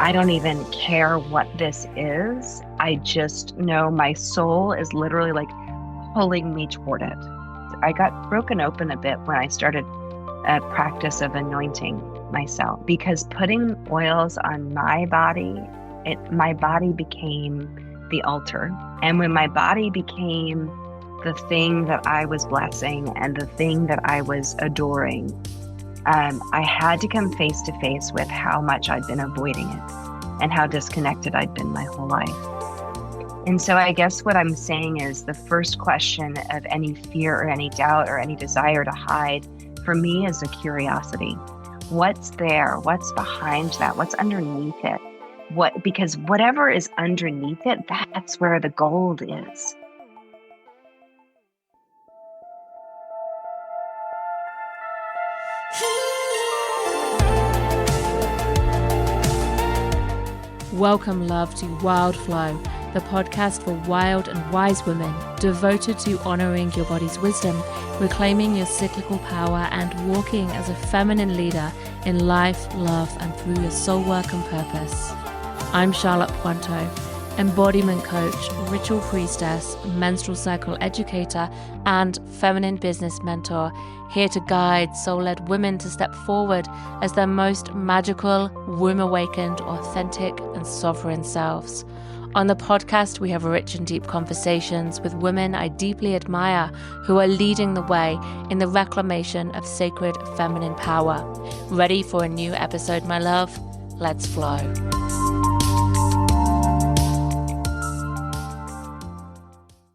I don't even care what this is. I just know my soul is literally like pulling me toward it. I got broken open a bit when I started a practice of anointing myself because putting oils on my body, my body became the altar. And when my body became the thing that I was blessing and the thing that I was adoring, I had to come face to face with how much I'd been avoiding it and how disconnected I'd been my whole life. And so I guess what I'm saying is the first question of any fear or any doubt or any desire to hide for me is a curiosity. What's there? What's behind that? What's underneath it? Because whatever is underneath it, that's where the gold is. Welcome, love, to Wild Flow, the podcast for wild and wise women devoted to honoring your body's wisdom, reclaiming your cyclical power, and walking as a feminine leader in life, love, and through your soul work and purpose. I'm Charlotte Puanto, embodiment coach, ritual priestess, menstrual cycle educator, and feminine business mentor, here to guide soul-led women to step forward as their most magical, womb-awakened, authentic, and sovereign selves. On the podcast, we have rich and deep conversations with women I deeply admire who are leading the way in the reclamation of sacred feminine power. Ready for a new episode, my love? Let's flow.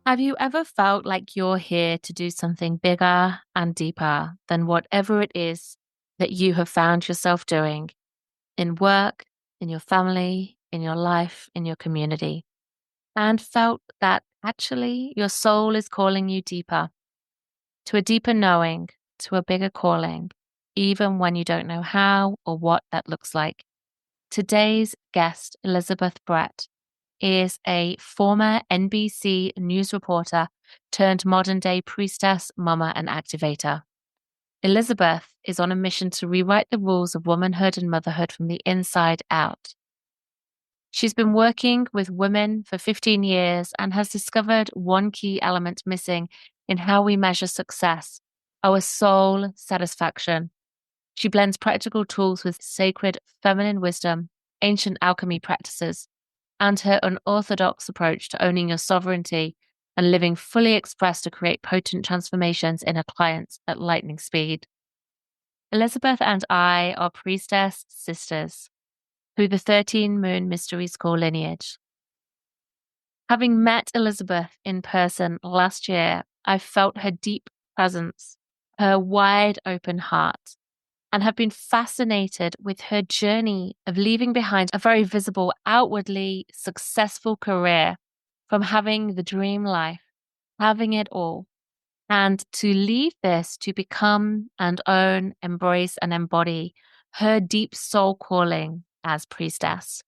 Have you ever felt like you're here to do something bigger and deeper than whatever it is that you have found yourself doing in work, in your family, in your life, in your community, and felt that actually your soul is calling you deeper, to a deeper knowing, to a bigger calling, even when you don't know how or what that looks like? Today's guest, Elizabeth Brett, is a former NBC news reporter turned modern-day priestess, mama, and activator. Elizabeth is on a mission to rewrite the rules of womanhood and motherhood from the inside out. She's been working with women for 15 years and has discovered one key element missing in how we measure success: our soul satisfaction. She blends practical tools with sacred feminine wisdom, ancient alchemy practices, and her unorthodox approach to owning your sovereignty and living fully expressed to create potent transformations in her clients at lightning speed. Elizabeth and I are priestess sisters through the 13 Moon Mystery School lineage. Having met Elizabeth in person last year, I felt her deep presence, her wide open heart, and have been fascinated with her journey of leaving behind a very visible, outwardly successful career, from having the dream life, having it all, and to leave this to become and own, embrace, and embody her deep soul calling as priestess.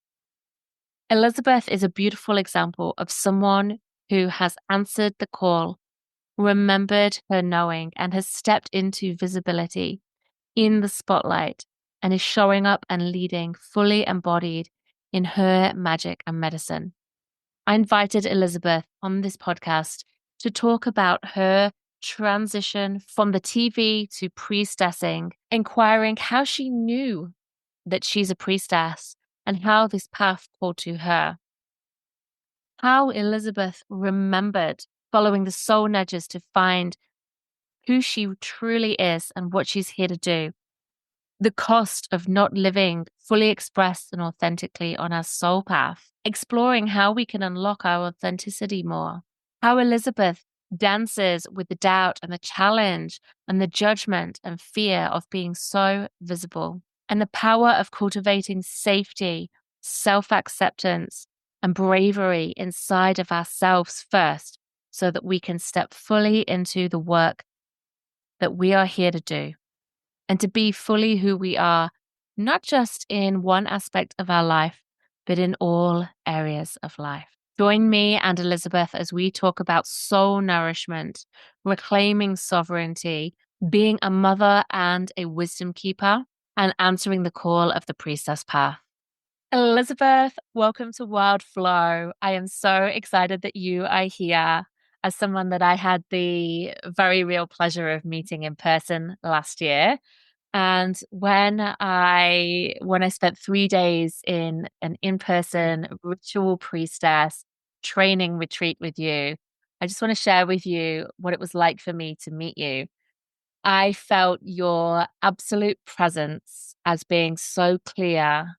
Elizabeth is a beautiful example of someone who has answered the call, remembered her knowing, and has stepped into visibility in the spotlight and is showing up and leading fully embodied in her magic and medicine. I invited Elizabeth on this podcast to talk about her transition from the TV to priestessing, inquiring how she knew that she's a priestess and how this path called to her. How Elizabeth remembered following the soul nudges to find who she truly is and what she's here to do. The cost of not living fully expressed and authentically on our soul path, exploring how we can unlock our authenticity more. How Elizabeth dances with the doubt and the challenge and the judgment and fear of being so visible, and the power of cultivating safety, self-acceptance, and bravery inside of ourselves first, so that we can step fully into the work that we are here to do. And to be fully who we are, not just in one aspect of our life, but in all areas of life. Join me and Elizabeth as we talk about soul nourishment, reclaiming sovereignty, being a mother and a wisdom keeper, and answering the call of the priestess path. Elizabeth, welcome to Wild Flow. I am so excited that you are here as someone that I had the very real pleasure of meeting in person last year. And when I spent 3 days in an in-person ritual priestess training retreat with you, I just want to share with you what it was like for me to meet you. I felt your absolute presence as being so clear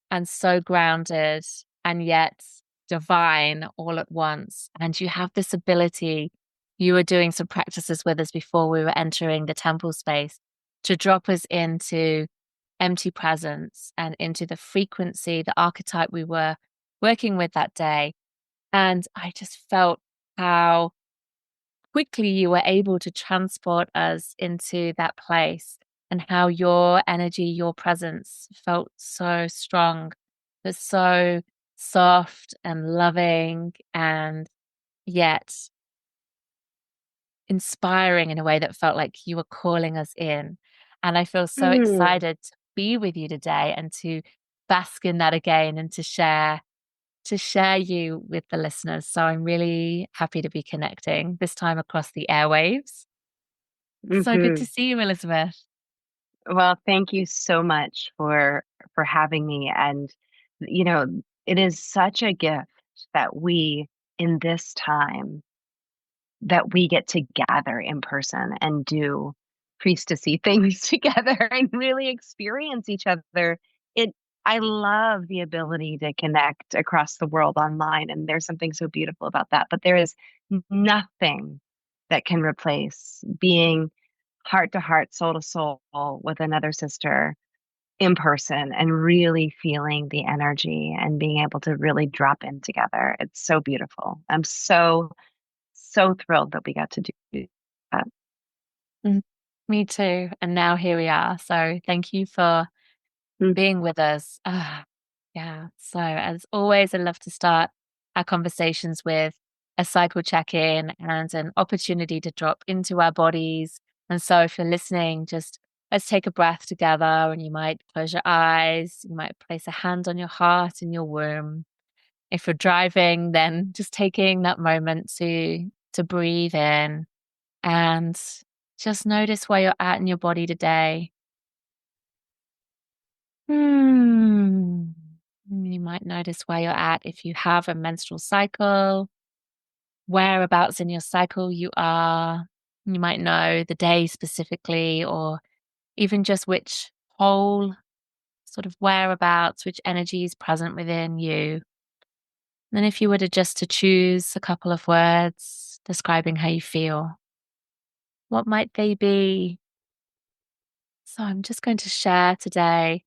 and so grounded and yet divine all at once. And you have this ability, you were doing some practices with us before we were entering the temple space to drop us into empty presence and into the frequency, the archetype we were working with that day. And I just felt how quickly you were able to transport us into that place and how your energy, your presence felt so strong, but so soft and loving and yet inspiring in a way that felt like you were calling us in. And I feel so Mm, excited to be with you today and to bask in that again and to share you with the listeners. So I'm really happy to be connecting this time across the airwaves. So good to hmm. see you, Elizabeth. Well, thank you so much for having me. And you know, it is such a gift that we in this time that we get to gather in person and do priestessy things together and really experience each other. It I love the ability to connect across the world online, and there's something so beautiful about that. But there is nothing that can replace being heart to heart, soul to soul with another sister in person and really feeling the energy and being able to really drop in together. It's so beautiful. I'm so thrilled that we got to do that. Mm, me too. And now here we are. So thank you for Mm, being with us. Yeah. So as always, I love to start our conversations with a cycle check-in and an opportunity to drop into our bodies. And so if you're listening, just let's take a breath together and you might close your eyes. You might place a hand on your heart and your womb. If you're driving, then just taking that moment to breathe in and just notice where you're at in your body today. Hmm. You might notice where you're at if you have a menstrual cycle, whereabouts in your cycle you are. You might know the day specifically, or even just which whole sort of whereabouts, which energy is present within you. And then if you were to choose a couple of words describing how you feel, what might they be? So I'm just going to share today.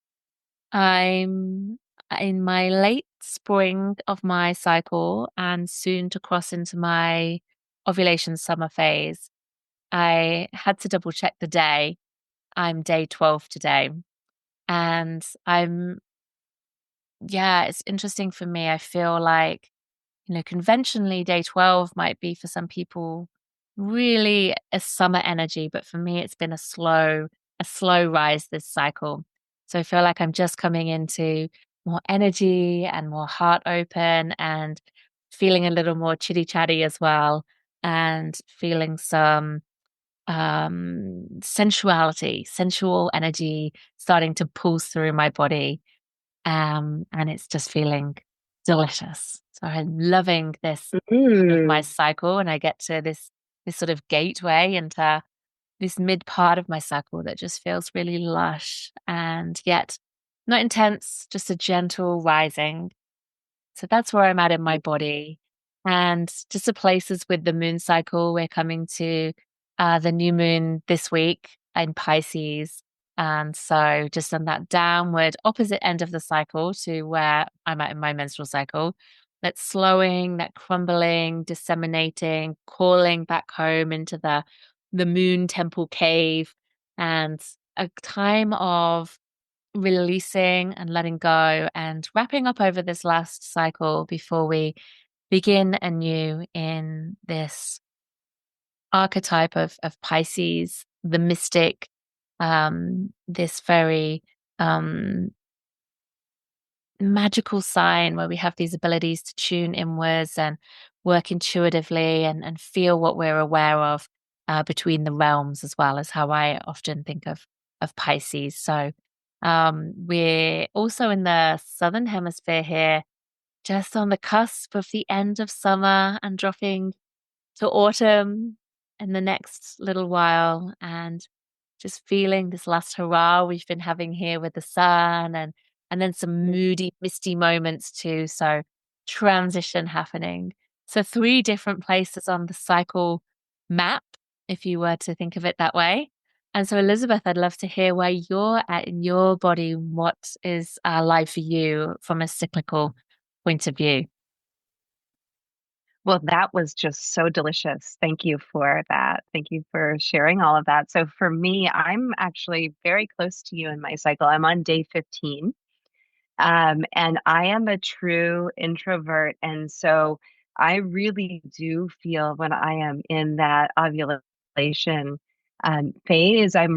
I'm in my late spring of my cycle and soon to cross into my ovulation summer phase. I had to double check the day. I'm day 12 today. And yeah, it's interesting for me. I feel like conventionally day 12 might be for some people really a summer energy, but for me it's been a slow rise this cycle. So I feel like I'm just coming into more energy and more heart open and feeling a little more chitty chatty as well and feeling some sensual energy starting to pulse through my body, and it's just feeling delicious. So I'm loving this of my mm, cycle, and I get to this sort of gateway into this mid part of my cycle that just feels really lush and yet not intense, just a gentle rising. So that's where I'm at in my body. And just the places with the moon cycle, we're coming to the new moon this week in Pisces. And so just on that downward opposite end of the cycle to where I'm at in my menstrual cycle, that slowing, that crumbling, disseminating, calling back home into the moon temple cave, and a time of releasing and letting go and wrapping up over this last cycle before we begin anew in this archetype of Pisces, the mystic, this very um, magical sign where we have these abilities to tune inwards and work intuitively and feel what we're aware of between the realms as well as how I often think of Pisces. So we're also in the southern hemisphere here, just on the cusp of the end of summer and dropping to autumn in the next little while. And just feeling this last hurrah we've been having here with the sun and then some moody, misty moments too. So transition happening. So three different places on the cycle map, if you were to think of it that way. And so, Elizabeth, I'd love to hear where you're at in your body. What is life for you from a cyclical point of view? Well, that was just so delicious. Thank you for that. Thank you for sharing all of that. So for me, I'm actually very close to you in my cycle. I'm on day 15. And I am a true introvert. And so I really do feel when I am in that ovulation phase, I'm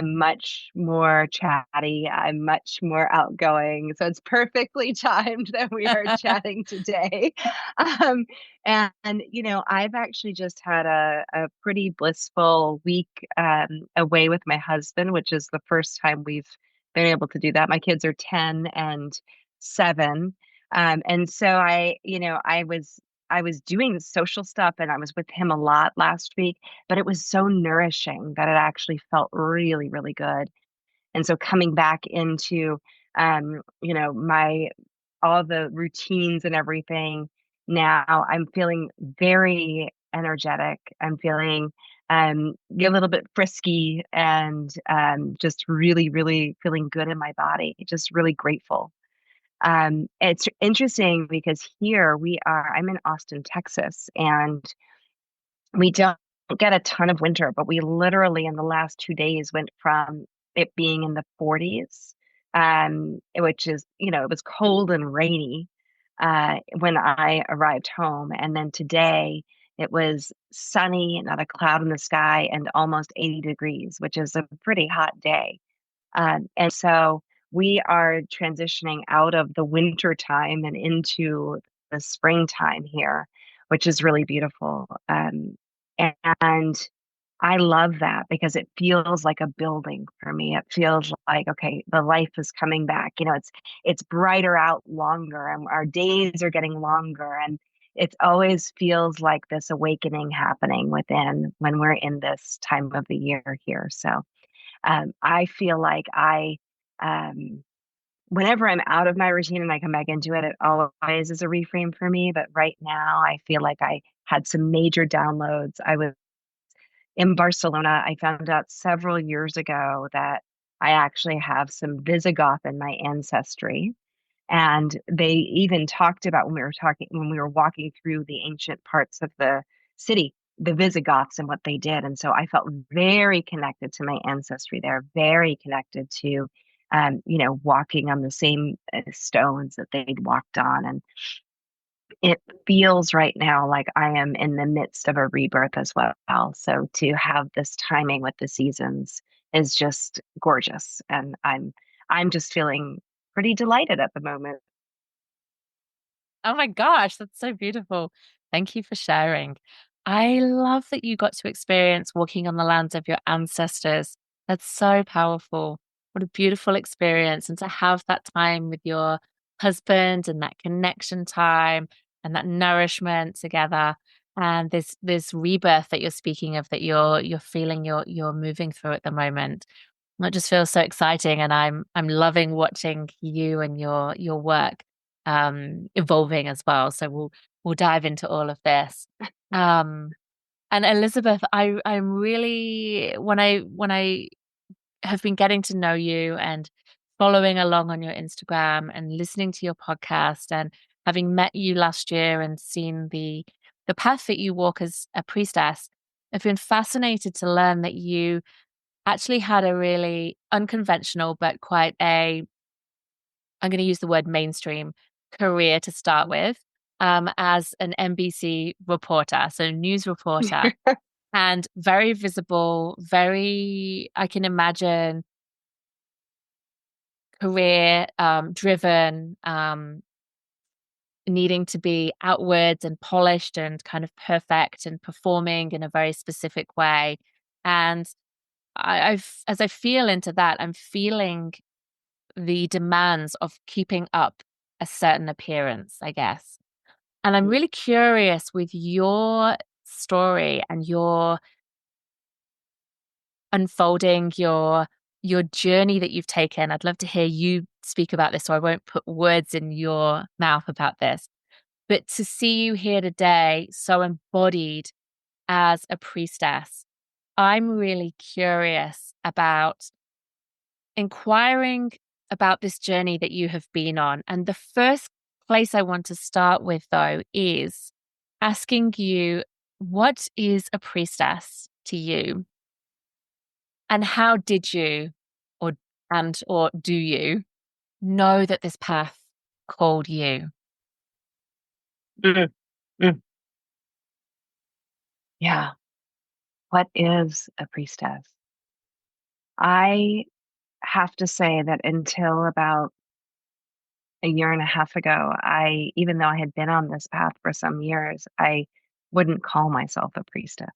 much more chatty. I'm much more outgoing. So it's perfectly timed that we are chatting today. Um, I've actually just had a pretty blissful week away with my husband, which is the first time we've been able to do that. My kids are 10 and 7. And so I was doing social stuff and I was with him a lot last week, but it was so nourishing that it actually felt really, really good. And so coming back into my all the routines and everything now, I'm feeling very energetic. I'm feeling a little bit frisky and just really, really feeling good in my body, just really grateful. It's interesting because I'm in Austin, Texas, and we don't get a ton of winter, but we literally in the last 2 days went from it being in the 40s, which is, it was cold and rainy when I arrived home. And then today it was sunny, not a cloud in the sky, and almost 80 degrees, which is a pretty hot day. And so we are transitioning out of the winter time and into the springtime here, which is really beautiful. And I love that because it feels like a building for me. It feels like, okay, the life is coming back. It's brighter out longer and our days are getting longer. And it always feels like this awakening happening within when we're in this time of the year here. So I feel like um, whenever I'm out of my routine and I come back into it, it always is a reframe for me. But right now, I feel like I had some major downloads. I was in Barcelona. I found out several years ago that I actually have some Visigoth in my ancestry. And they even talked about when we were walking through the ancient parts of the city, the Visigoths and what they did. And so I felt very connected to my ancestry there, very connected to, walking on the same stones that they'd walked on. And it feels right now like I am in the midst of a rebirth as well. So to have this timing with the seasons is just gorgeous. And I'm just feeling pretty delighted at the moment. Oh my gosh, that's so beautiful. Thank you for sharing. I love that you got to experience walking on the lands of your ancestors. That's so powerful. What a beautiful experience. And to have that time with your husband and that connection time and that nourishment together. And this rebirth that you're speaking of that you're feeling you're moving through at the moment. It just feels so exciting, and I'm loving watching you and your work evolving as well. So we'll dive into all of this. Um, and Elizabeth, I'm really when I have been getting to know you and following along on your Instagram and listening to your podcast and having met you last year and seen the path that you walk as a priestess, I've been fascinated to learn that you actually had a really unconventional but quite I'm going to use the word mainstream career to start with, as an NBC reporter, so news reporter, and very visible, very, I can imagine, career driven, needing to be outwards and polished and kind of perfect and performing in a very specific way. And as I feel into that, I'm feeling the demands of keeping up a certain appearance, I guess. And I'm really curious with your story and your unfolding, your journey that you've taken. I'd love to hear you speak about this, so I won't put words in your mouth about this. But to see you here today, so embodied as a priestess, I'm really curious about inquiring about this journey that you have been on. And the first place I want to start with, though, is asking you, what is a priestess to you? And how did you, or or do you know that this path called you? Mm, mm. Yeah. What is a priestess? I have to say that until about a year and a half ago, even though I had been on this path for some years, I wouldn't call myself a priestess.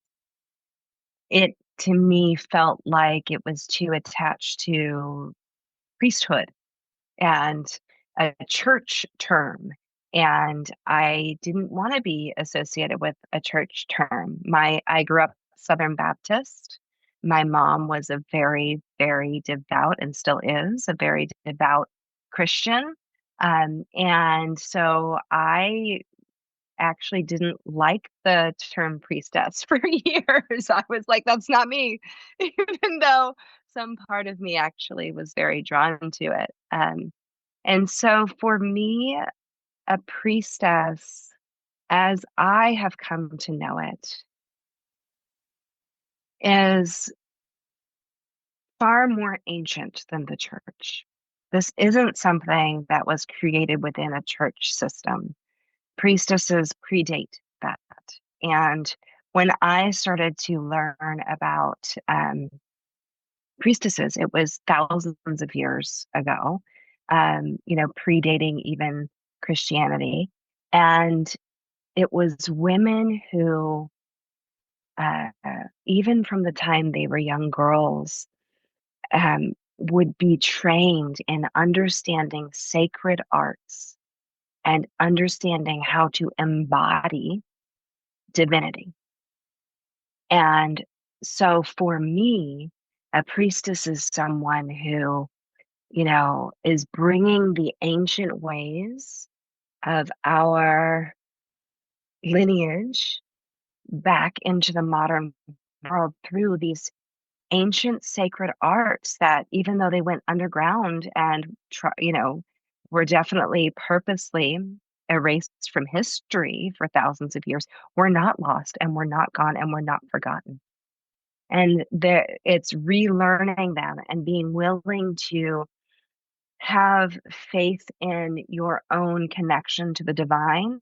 It to me felt like it was too attached to priesthood and a church term. And I didn't want to be associated with a church term. I grew up Southern Baptist. My mom was a very, very devout and still is a very devout Christian. And so I actually didn't like the term priestess for years. I was like, that's not me, even though some part of me actually was very drawn to it. And so for me, a priestess, as I have come to know it, is far more ancient than the church. This isn't something that was created within a church system. Priestesses predate that. And when I started to learn about priestesses, it was thousands of years ago, predating even Christianity. And it was women who, even from the time they were young girls, would be trained in understanding sacred arts and understanding how to embody divinity. And so for me, a priestess is someone who, is bringing the ancient ways of our lineage back into the modern world through these ancient sacred arts that, even though they went underground and were definitely purposely erased from history for thousands of years, were not lost and were not gone and were not forgotten. And it's relearning them and being willing to have faith in your own connection to the divine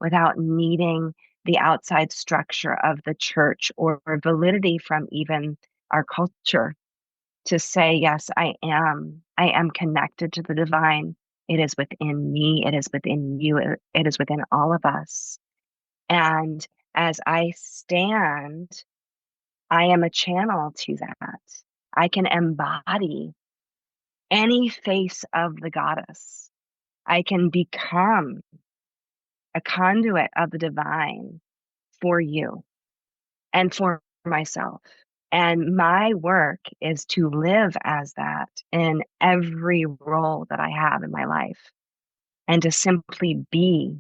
without needing the outside structure of the church or validity from even our culture to say, yes, I am connected to the divine. It is within me. It is within you. It is within all of us. And as I stand, I am a channel to that. I can embody any face of the goddess. I can become a conduit of the divine for you and for myself. And my work is to live as that in every role that I have in my life and to simply be,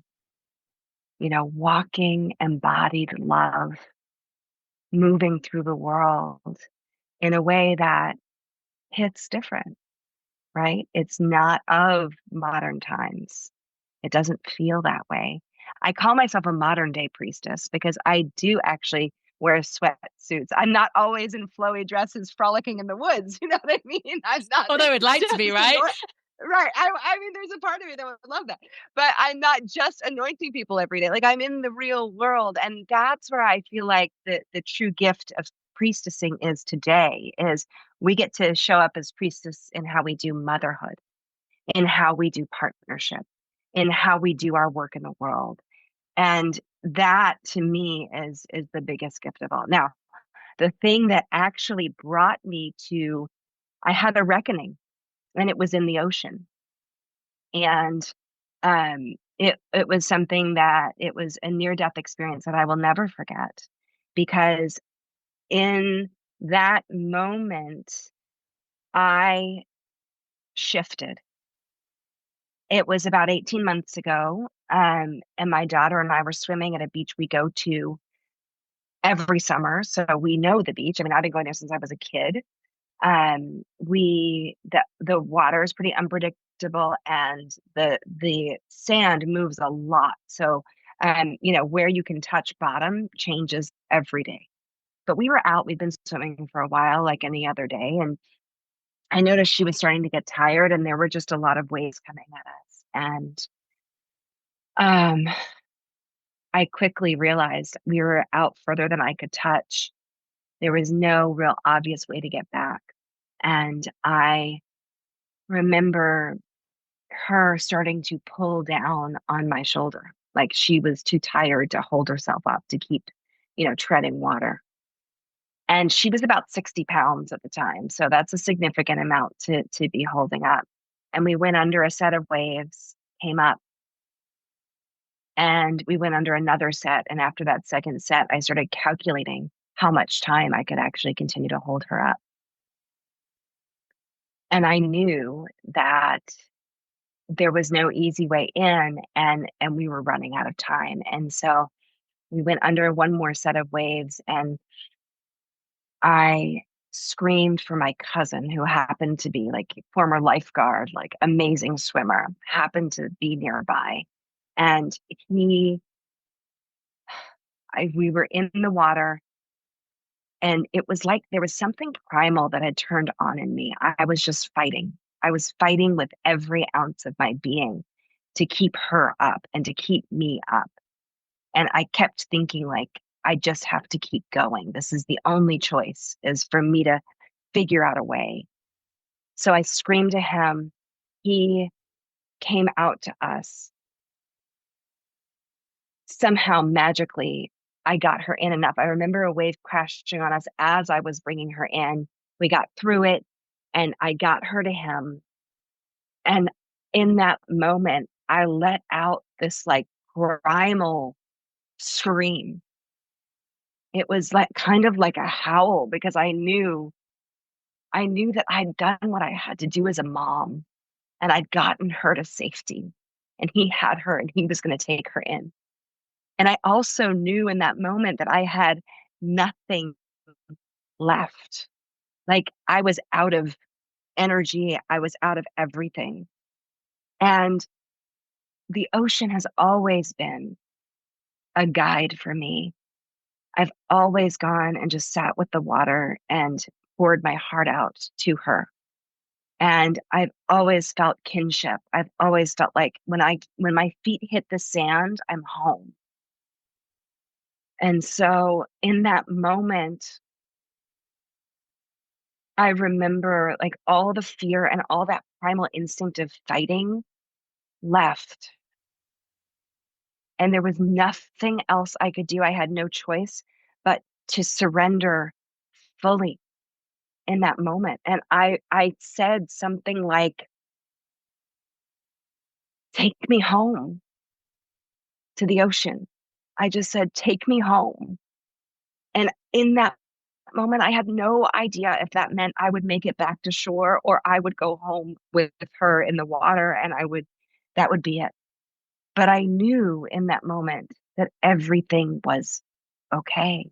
walking embodied love, moving through the world in a way that hits different, right? It's not of modern times. It doesn't feel that way. I call myself a modern day priestess because I do actually wear sweatsuits. I'm not always in flowy dresses frolicking in the woods. You know what I mean? I'm not Although I would like to just be, right? right. I mean, there's a part of me that would love that, but I'm not just anointing people every day. Like I'm in the real world, and that's where I feel like the true gift of priestessing is today. Is we get to show up as priestess in how we do motherhood. in how we do partnership, in how we do our work in the world. And that to me is the biggest gift of all. Now, the thing that actually brought me to, I had a reckoning, and it was in the ocean. And it was something that, it was a near death experience that I will never forget, because in that moment I shifted. It was about 18 months ago, and my daughter and I were swimming at a beach we go to every summer, so we know the beach. I mean, I've been going there since I was a kid. The water is pretty unpredictable, and the sand moves a lot. So, where you can touch bottom changes every day. But we were out, we'd been swimming for a while, like any other day, and I noticed she was starting to get tired, and there were just a lot of waves coming at us. And um, I quickly realized we were out further than I could touch. There was no real obvious way to get back. And I remember her starting to pull down on my shoulder, like she was too tired to hold herself up to keep, treading water. And she was about 60 pounds at the time. So that's a significant amount to be holding up. And we went under a set of waves, came up, and we went under another set. And after that second set, I started calculating how much time I could actually continue to hold her up. And I knew that there was no easy way in, and we were running out of time. And so we went under one more set of waves, and I screamed for my cousin, who happened to be like former lifeguard, like amazing swimmer, happened to be nearby. And we were in the water, and it was like there was something primal that had turned on in me. I was just fighting. I was fighting with every ounce of my being to keep her up and to keep me up. And I kept thinking, like, I just have to keep going. This is the only choice, is for me to figure out a way. So I screamed to him. He came out to us. Somehow, magically, I got her in enough. I remember a wave crashing on us as I was bringing her in. We got through it, and I got her to him. And in that moment, I let out this like primal scream. It was like kind of like a howl, because I knew that I'd done what I had to do as a mom, and I'd gotten her to safety, and he had her, and he was going to take her in. And I also knew in that moment that I had nothing left. Like, I was out of energy, I was out of everything. And the ocean has always been a guide for me. I've always gone and just sat with the water and poured my heart out to her. And I've always felt kinship. I've always felt like when my feet hit the sand, I'm home. And so in that moment, I remember like all the fear and all that primal instinct of fighting left. And there was nothing else I could do. I had no choice but to surrender fully in that moment. And I said something like, take me home to the ocean. I just said, take me home. And in that moment, I had no idea if that meant I would make it back to shore, or I would go home with her in the water, and that would be it. But I knew in that moment that everything was okay.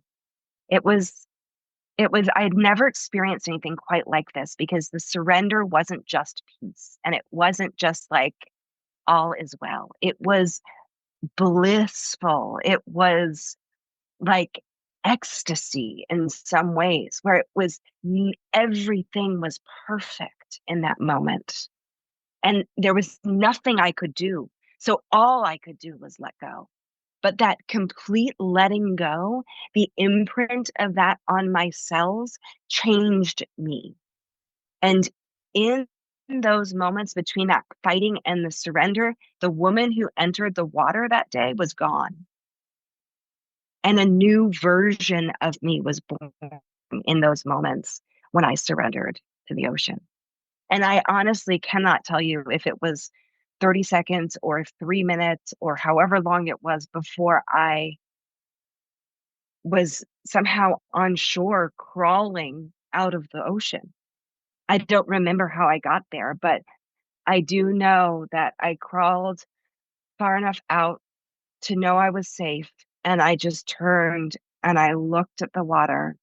It was, I had never experienced anything quite like this, because the surrender wasn't just peace, and it wasn't just like all is well. It was blissful. It was like ecstasy in some ways, where it was everything was perfect in that moment. And there was nothing I could do. So all I could do was let go. But that complete letting go, the imprint of that on my cells changed me. And in those moments between that fighting and the surrender, the woman who entered the water that day was gone. And a new version of me was born in those moments when I surrendered to the ocean. And I honestly cannot tell you if it was 30 seconds or if 3 minutes or however long it was before I was somehow on shore crawling out of the ocean. I don't remember how I got there, but I do know that I crawled far enough out to know I was safe. And I just turned and I looked at the water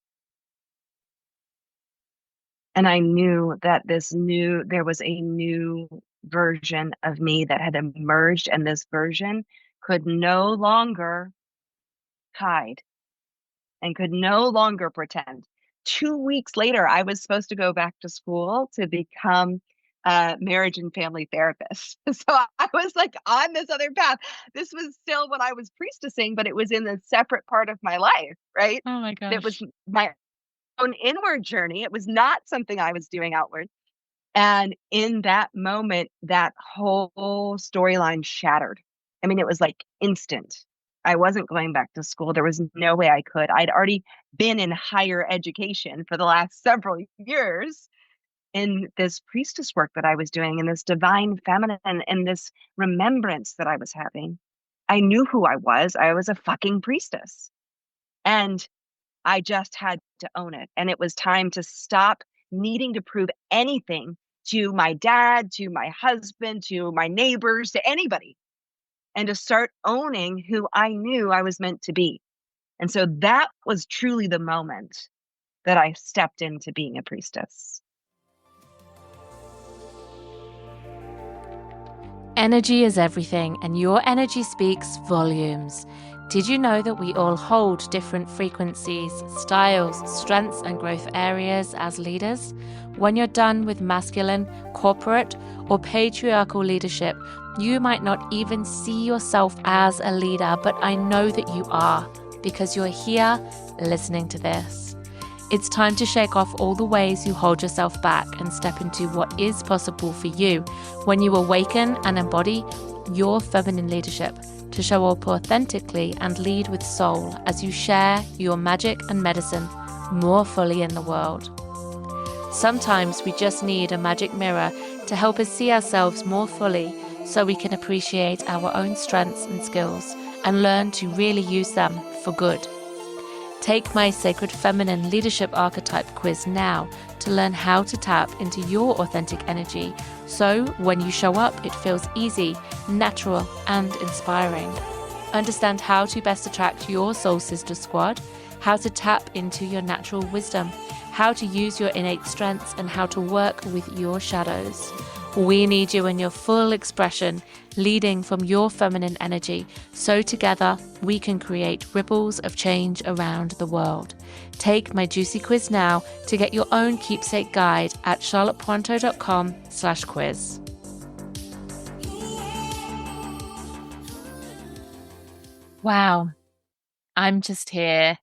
and I knew that there was a new version of me that had emerged, and this version could no longer hide and could no longer pretend. 2 weeks later, I was supposed to go back to school to become a marriage and family therapist. So I was like on this other path. This was still when I was priestessing, but it was in a separate part of my life, right? Oh my That was gosh. my own inward journey. It was not something I was doing outward. And in that moment, that whole storyline shattered. I mean, it was like instant. I wasn't going back to school. There was no way I could. I'd already been in higher education for the last several years in this priestess work that I was doing, and this divine feminine, and this remembrance that I was having. I knew who I was. I was a fucking priestess. And I just had to own it. And it was time to stop needing to prove anything to my dad, to my husband, to my neighbors, to anybody, and to start owning who I knew I was meant to be. And so that was truly the moment that I stepped into being a priestess. Energy is everything, and your energy speaks volumes. Did you know that we all hold different frequencies, styles, strengths, and growth areas as leaders? When you're done with masculine, corporate, or patriarchal leadership, you might not even see yourself as a leader, but I know that you are, because you're here listening to this. It's time to shake off all the ways you hold yourself back and step into what is possible for you when you awaken and embody your feminine leadership to show up authentically and lead with soul as you share your magic and medicine more fully in the world. Sometimes we just need a magic mirror to help us see ourselves more fully so we can appreciate our own strengths and skills and learn to really use them for good. Take my Sacred Feminine Leadership Archetype quiz now to learn how to tap into your authentic energy so when you show up, it feels easy, natural, and inspiring. Understand how to best attract your soul sister squad, how to tap into your natural wisdom, how to use your innate strengths, and how to work with your shadows. We need you in your full expression, leading from your feminine energy, so together we can create ripples of change around the world. Take my juicy quiz now to get your own keepsake guide at charlottepointo.com/quiz. Wow, I'm just here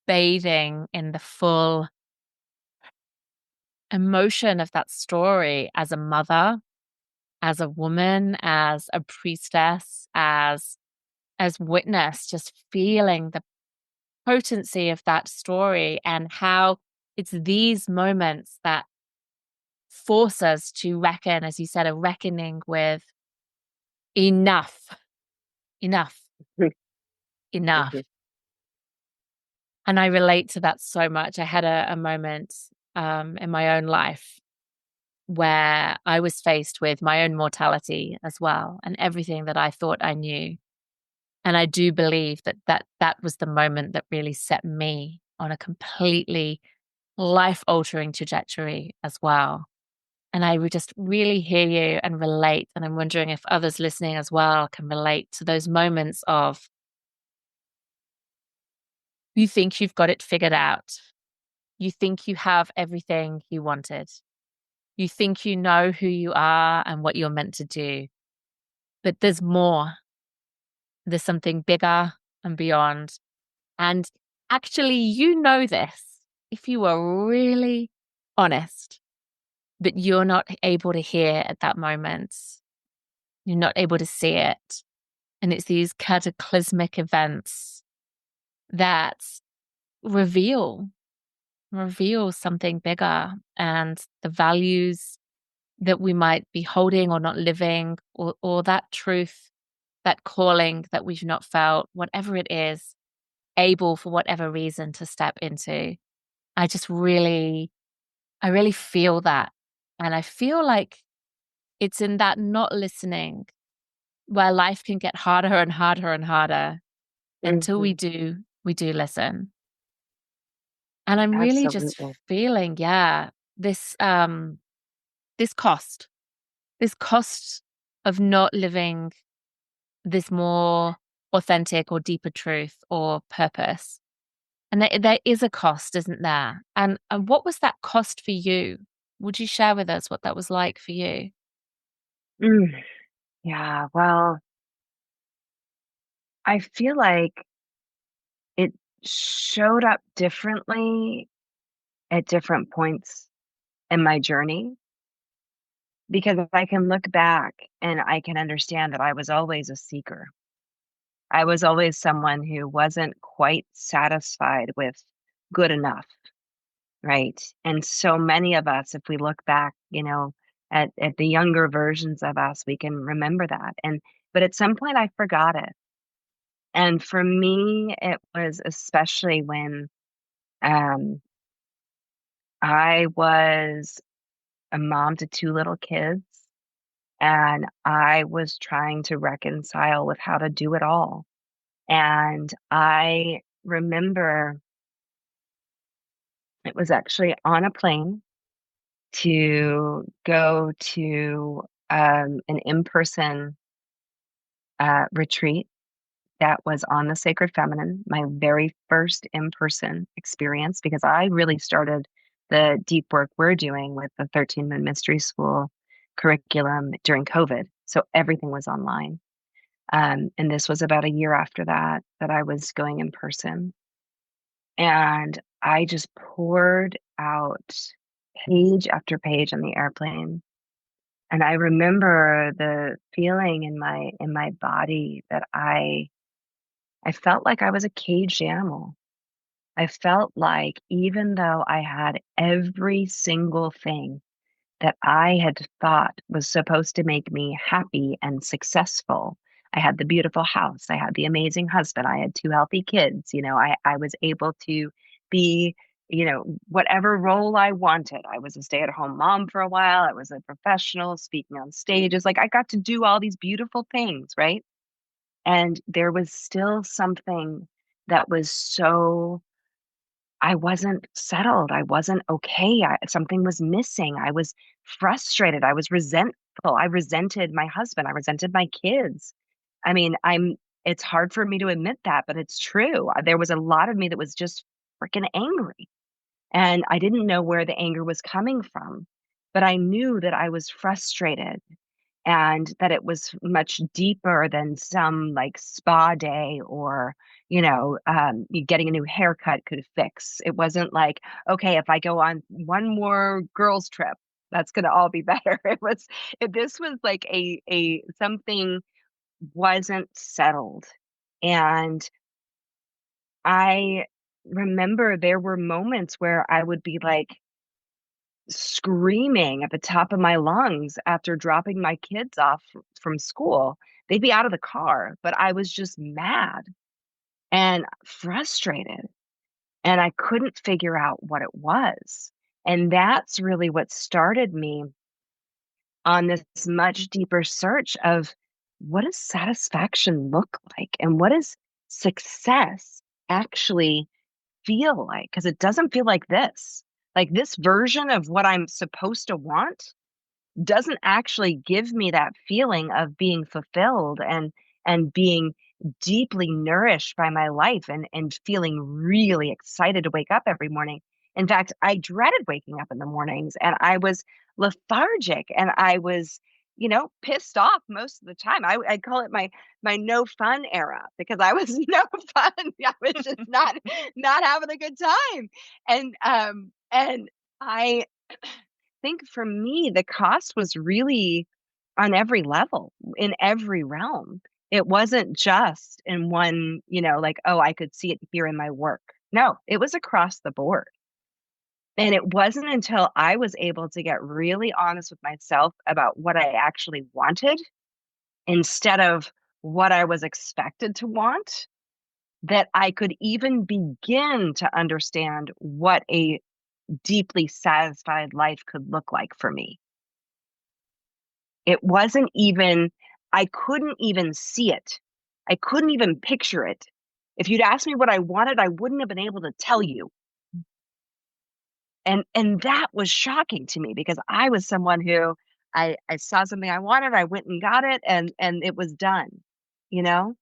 bathing in the full emotion of that story as a mother, as a woman, as a priestess, as witness, just feeling the potency of that story and how it's these moments that force us to reckon, as you said, a reckoning with enough, enough, enough. And I relate to that so much. I had a moment in my own life where I was faced with my own mortality as well and everything that I thought I knew. And I do believe that was the moment that really set me on a completely life-altering trajectory as well. And I would just really hear you and relate. And I'm wondering if others listening as well can relate to those moments of you think you've got it figured out. You think you have everything you wanted. You think you know who you are and what you're meant to do. But there's more. There's something bigger and beyond. And actually, you know this if you were really honest. but you're not able to hear at that moment. You're not able to see it. And it's these cataclysmic events that reveal something bigger, and the values that we might be holding or not living, or that truth, that calling that we've not felt, whatever it is, able for whatever reason to step into. I just really, I really feel that. And I feel like it's in that not listening where life can get harder and harder and harder until Hmm. we do listen. And I'm really just Absolutely. feeling, yeah, this this cost, this cost of not living this more authentic or deeper truth or purpose. And there is a cost, isn't there? And what was that cost for you? Would you share with us what that was like for you? Mm, yeah, well, I feel like it showed up differently at different points in my journey because I can look back and I can understand that I was always a seeker. I was always someone who wasn't quite satisfied with good enough, right? And so many of us, if we look back, at the younger versions of us, we can remember that. But at some point I forgot it. And for me, it was especially when um, I was a mom to two little kids and I was trying to reconcile with how to do it all. And I remember it was actually on a plane to go to an in-person retreat that was on the sacred feminine, my very first in-person experience, because I really started the deep work we're doing with the 13 Moon Mystery School curriculum during COVID. So everything was online. And this was about a year after that I was going in person. And I just poured out page after page on the airplane. And I remember the feeling in my body that I felt like I was a caged animal. I felt like even though I had every single thing that I had thought was supposed to make me happy and successful. I had the beautiful house. I had the amazing husband. I had two healthy kids. I was able to be, whatever role I wanted. I was a stay-at-home mom for a while. I was a professional speaking on stages. Like I got to do all these beautiful things, right? And there was still something that was so I wasn't settled. I wasn't okay. Something was missing. I was frustrated. I was resentful. I resented my husband. I resented my kids. I mean, it's hard for me to admit that, but it's true. There was a lot of me that was just freaking angry. And I didn't know where the anger was coming from, but I knew that I was frustrated and that it was much deeper than some like spa day or you getting a new haircut could fix. It wasn't like, okay, if I go on one more girls trip, that's going to all be better. This was like a something wasn't settled. And I remember there were moments where I would be like screaming at the top of my lungs after dropping my kids off from school. They'd be out of the car, but I was just mad and frustrated, and I couldn't figure out what it was. And that's really what started me on this much deeper search of what does satisfaction look like and what does success actually feel like? Because it doesn't feel like this. Like this version of what I'm supposed to want doesn't actually give me that feeling of being fulfilled and being deeply nourished by my life and feeling really excited to wake up every morning. In fact, I dreaded waking up in the mornings and I was lethargic and I was, pissed off most of the time. I call it my no fun era because I was no fun. I was just not having a good time. And I think for me, the cost was really on every level, in every realm. It wasn't just in one, like, oh, I could see it here in my work. No, it was across the board. And it wasn't until I was able to get really honest with myself about what I actually wanted instead of what I was expected to want that I could even begin to understand what a deeply satisfied life could look like for me. It wasn't even, I couldn't even see it. I couldn't even picture it. If you'd asked me what I wanted, I wouldn't have been able to tell you. And that was shocking to me because I was someone who I saw something I wanted, I went and got it and it was done, you know?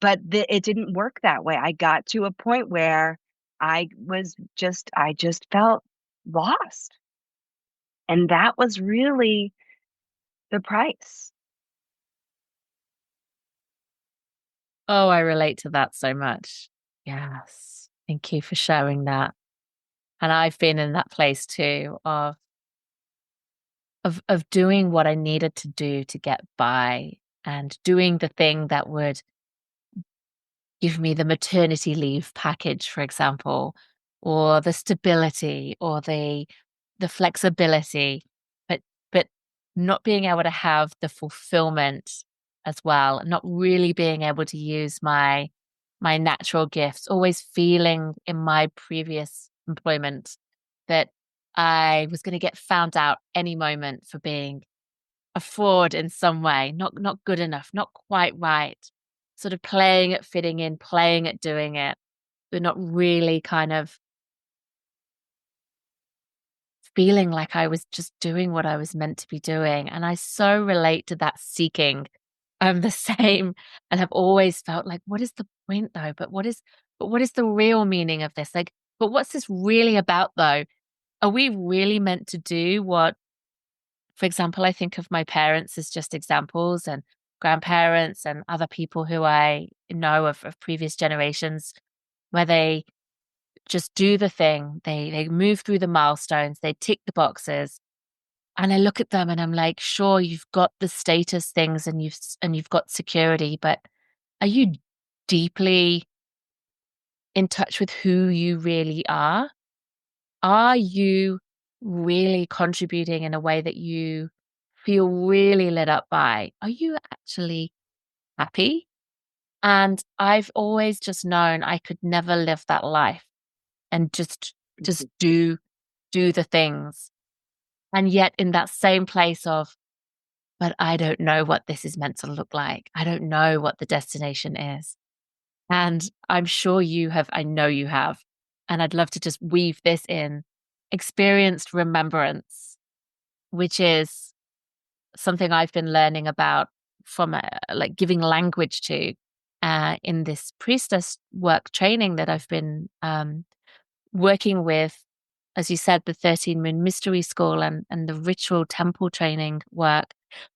But it didn't work that way. I got to a point where I just felt lost. And that was really the price. Oh, I relate to that so much. Yes. Thank you for sharing that. And I've been in that place too of doing what I needed to do to get by and doing the thing that would give me the maternity leave package, for example, or the stability or the flexibility, but not being able to have the fulfillment as well, not really being able to use my natural gifts, always feeling in my previous employment that I was going to get found out any moment for being a fraud in some way, not good enough, not quite right, sort of playing at fitting in, playing at doing it, but not really kind of feeling like I was just doing what I was meant to be doing. And I so relate to that seeking. I'm the same and have always felt like, what is the point though? But what is the real meaning of this? Like, but what's this really about though? Are we really meant to do what, for example, I think of my parents as just examples and grandparents and other people who I know of previous generations where they just do the thing. They move through the milestones, they tick the boxes. And I look at them and I'm like, sure, you've got the status things and you've got security, but are you deeply in touch with who you really are? Are you really contributing in a way that you feel really lit up by? Are you actually happy? And I've always just known I could never live that life and just do the things. And yet in that same place of, but I don't know what this is meant to look like. I don't know what the destination is. And I'm sure you have, I know you have. And I'd love to just weave this in experienced remembrance, which is something I've been learning about from like giving language to in this priestess work training that I've been working with, as you said, the 13 Moon Mystery School and the ritual temple training work,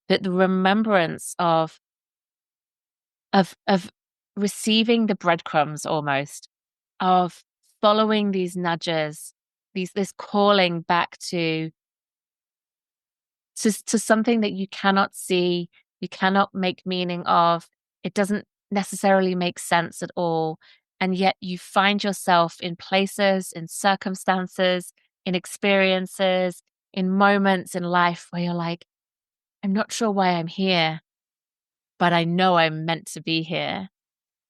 that the remembrance of receiving the breadcrumbs almost, of following these nudges, this calling back to something that you cannot see, you cannot make meaning of. It doesn't necessarily make sense at all. And yet you find yourself in places, in circumstances, in experiences, in moments in life where you're like, I'm not sure why I'm here, but I know I'm meant to be here.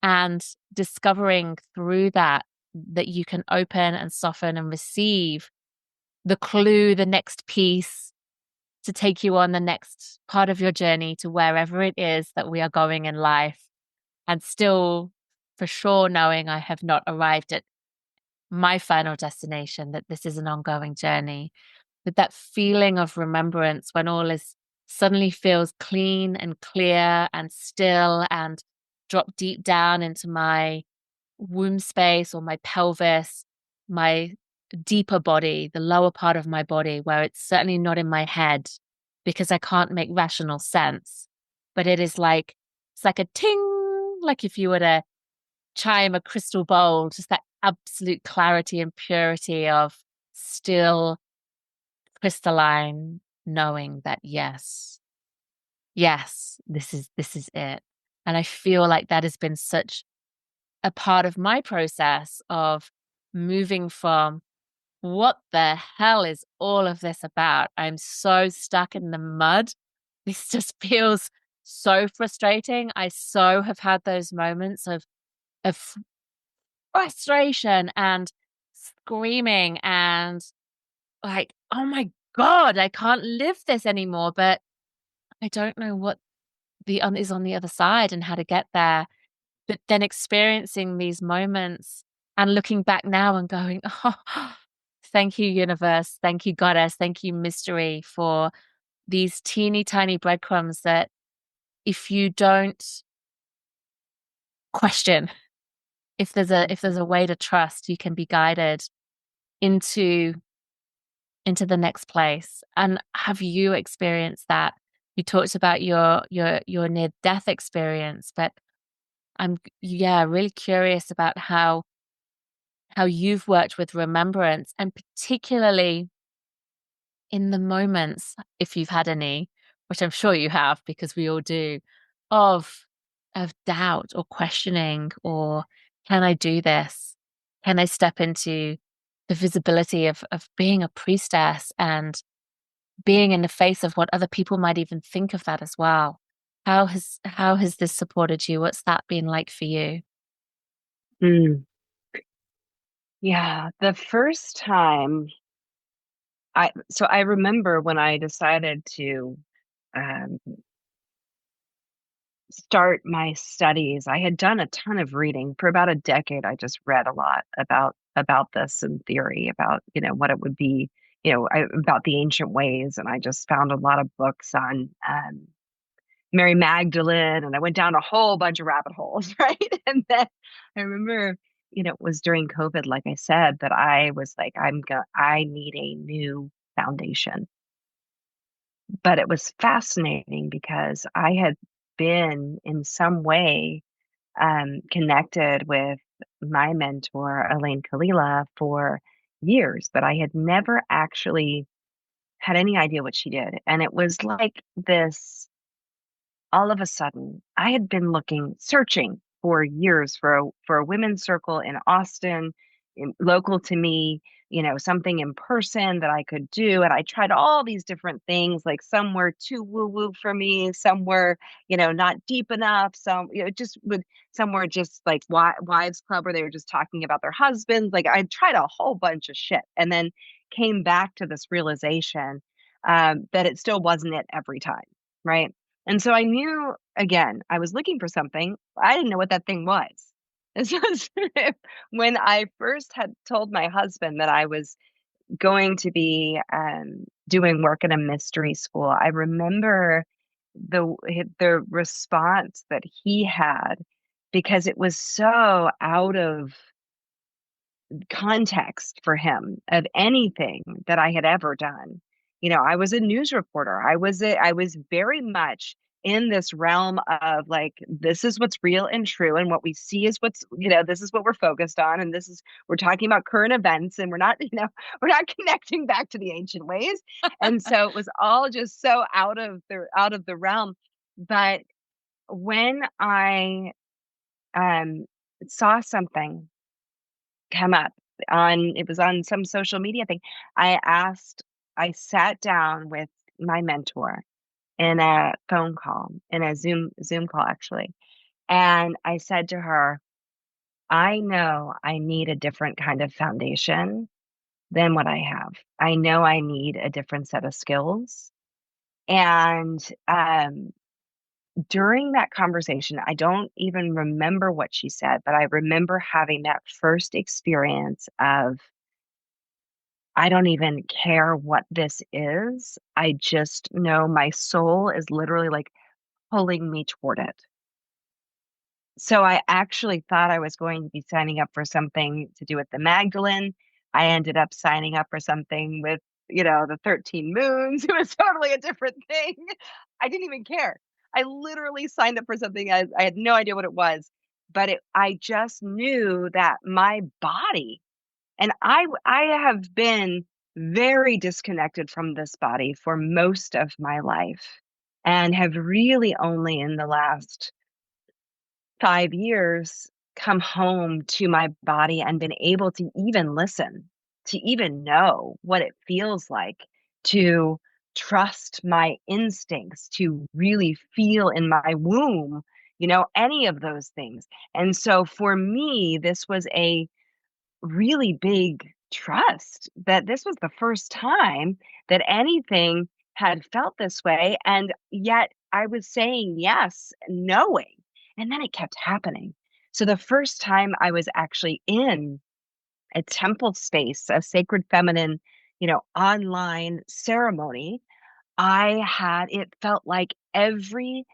And discovering through that you can open and soften and receive the clue, the next piece, to take you on the next part of your journey to wherever it is that we are going in life. And still, for sure, knowing I have not arrived at my final destination, that this is an ongoing journey. But that feeling of remembrance when all is suddenly feels clean and clear and still and drop deep down into my womb space or my pelvis, my deeper body, the lower part of my body, where it's certainly not in my head because I can't make rational sense. But it's like a ting, like if you were to chime a crystal bowl, just that absolute clarity and purity of still crystalline knowing that yes, this is it. And I feel like that has been such a part of my process of moving from what the hell is all of this about? I'm so stuck in the mud. This just feels so frustrating. I so have had those moments of frustration and screaming and like, oh my God, I can't live this anymore. But I don't know what is on the other side and how to get there. But then experiencing these moments and looking back now and going, oh, thank you, universe. Thank you, goddess. Thank you, mystery, for these teeny tiny breadcrumbs that if you don't question, if there's a way to trust, you can be guided into the next place. And have you experienced that? You talked about your near death experience, but I'm really curious about how you've worked with remembrance, and particularly in the moments, if you've had any, which I'm sure you have because we all do, of doubt or questioning, or can I do this? Can I step into the visibility of being a priestess and being in the face of what other people might even think of that as well? How has this supported you? What's that been like for you? Mm. Yeah, the first time I remember when I decided to um, start my studies. I had done a ton of reading for about a decade. I just read a lot about this and theory about, what it would be, about the ancient ways, and I just found a lot of books on Mary Magdalene, and I went down a whole bunch of rabbit holes, right? And then I remember, it was during COVID, like I said, that I was like, I need a new foundation. But it was fascinating because I had been in some way connected with my mentor, Elaine Kalila, for years, but I had never actually had any idea what she did. And it was like this all of a sudden, I had been searching for years for a women's circle in Austin, local to me, something in person that I could do. And I tried all these different things, like some were too woo woo for me, some were, not deep enough, some, some were just like wives club where they were just talking about their husbands. Like I tried a whole bunch of shit and then came back to this realization that it still wasn't it every time. Right. And so I knew, again, I was looking for something. I didn't know what that thing was. And so when I first had told my husband that I was going to be doing work in a mystery school, I remember the response that he had, because it was so out of context for him of anything that I had ever done. I was a news reporter. I was very much in this realm of like, this is what's real and true, and what we see is this is what we're focused on, and we're talking about current events, and we're not, we're not connecting back to the ancient ways. And so it was all just so out of the realm. But when I saw something come up it was on some social media thing. I sat down with my mentor in a phone call, in a Zoom call actually. And I said to her, I know I need a different kind of foundation than what I have. I know I need a different set of skills. And during that conversation, I don't even remember what she said, but I remember having that first experience of, I don't even care what this is. I just know my soul is literally like pulling me toward it. So I actually thought I was going to be signing up for something to do with the Magdalene. I ended up signing up for something with, the 13 moons. It was totally a different thing. I didn't even care. I literally signed up for something I had no idea what it was, but I just knew that my body, and I have been very disconnected from this body for most of my life and have really only in the last 5 years come home to my body and been able to even listen, to even know what it feels like to trust my instincts, to really feel in my womb, any of those things. And so for me, this was a really big trust that this was the first time that anything had felt this way. And yet I was saying yes, knowing. And then it kept happening. So the first time I was actually in a temple space, a sacred feminine, online ceremony, it felt like every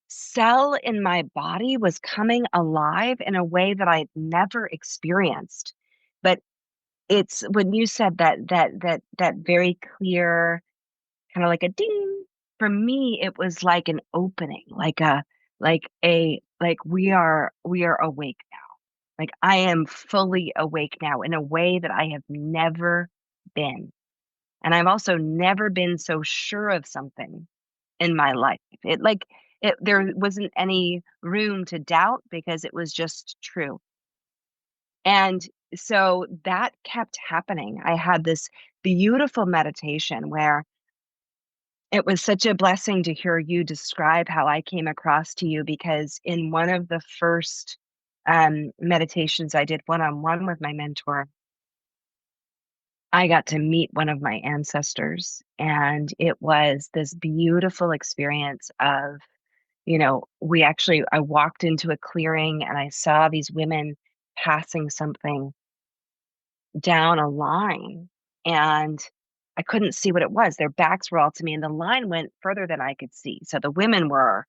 cell in my body was coming alive in a way that I'd never experienced. But it's when you said that very clear, kind of like a ding, for me, it was like an opening, like we are awake now. Like I am fully awake now in a way that I have never been. And I've also never been so sure of something in my life. There wasn't any room to doubt because it was just true. And so that kept happening. I had this beautiful meditation where it was such a blessing to hear you describe how I came across to you because in one of the first meditations I did one on one with my mentor, I got to meet one of my ancestors. And it was this beautiful experience of, I walked into a clearing and I saw these women passing something down a line and I couldn't see what it was. Their backs were all to me and the line went further than I could see. So the women were,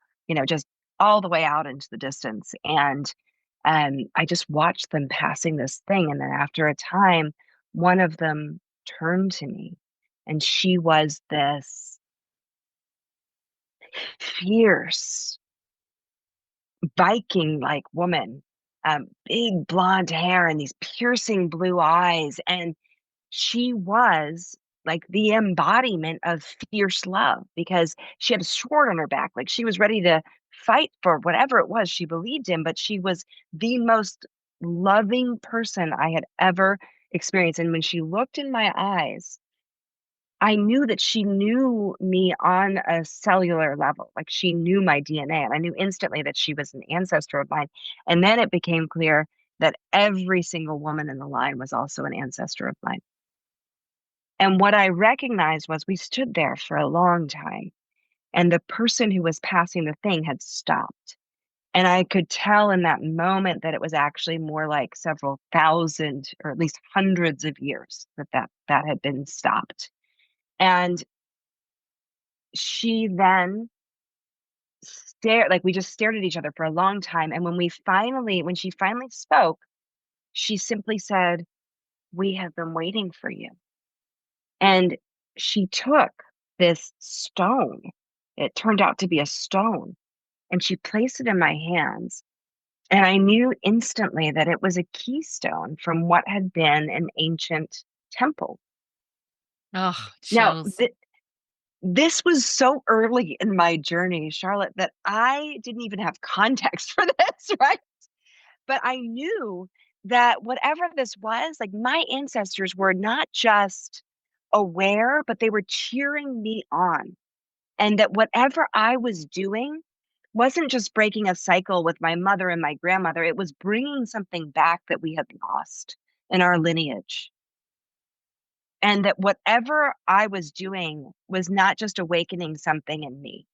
just all the way out into the distance. And I just watched them passing this thing. And then after a time, one of them turned to me and she was this fierce Viking like woman, big blonde hair and these piercing blue eyes. And she was like the embodiment of fierce love because she had a sword on her back. Like she was ready to fight for whatever it was she believed in, but she was the most loving person I had ever experienced. And when she looked in my eyes, I knew that she knew me on a cellular level. Like she knew my DNA, and I knew instantly that she was an ancestor of mine. And then it became clear that every single woman in the line was also an ancestor of mine. And what I recognized was we stood there for a long time, and the person who was passing the thing had stopped. And I could tell in that moment that it was actually more like several thousand or at least hundreds of years that had been stopped. And she then stared, like we just stared at each other for a long time. And when she finally spoke, she simply said, "We have been waiting for you." And she took this stone. It turned out to be a stone, and she placed it in my hands. And I knew instantly that it was a keystone from what had been an ancient temple. Oh, Now, chills. this was so early in my journey, Charlotte, that I didn't even have context for this, right? But I knew that whatever this was, like my ancestors were not just aware, but they were cheering me on. And that whatever I was doing wasn't just breaking a cycle with my mother and my grandmother, it was bringing something back that we had lost in our lineage. And that whatever I was doing was not just awakening something in me,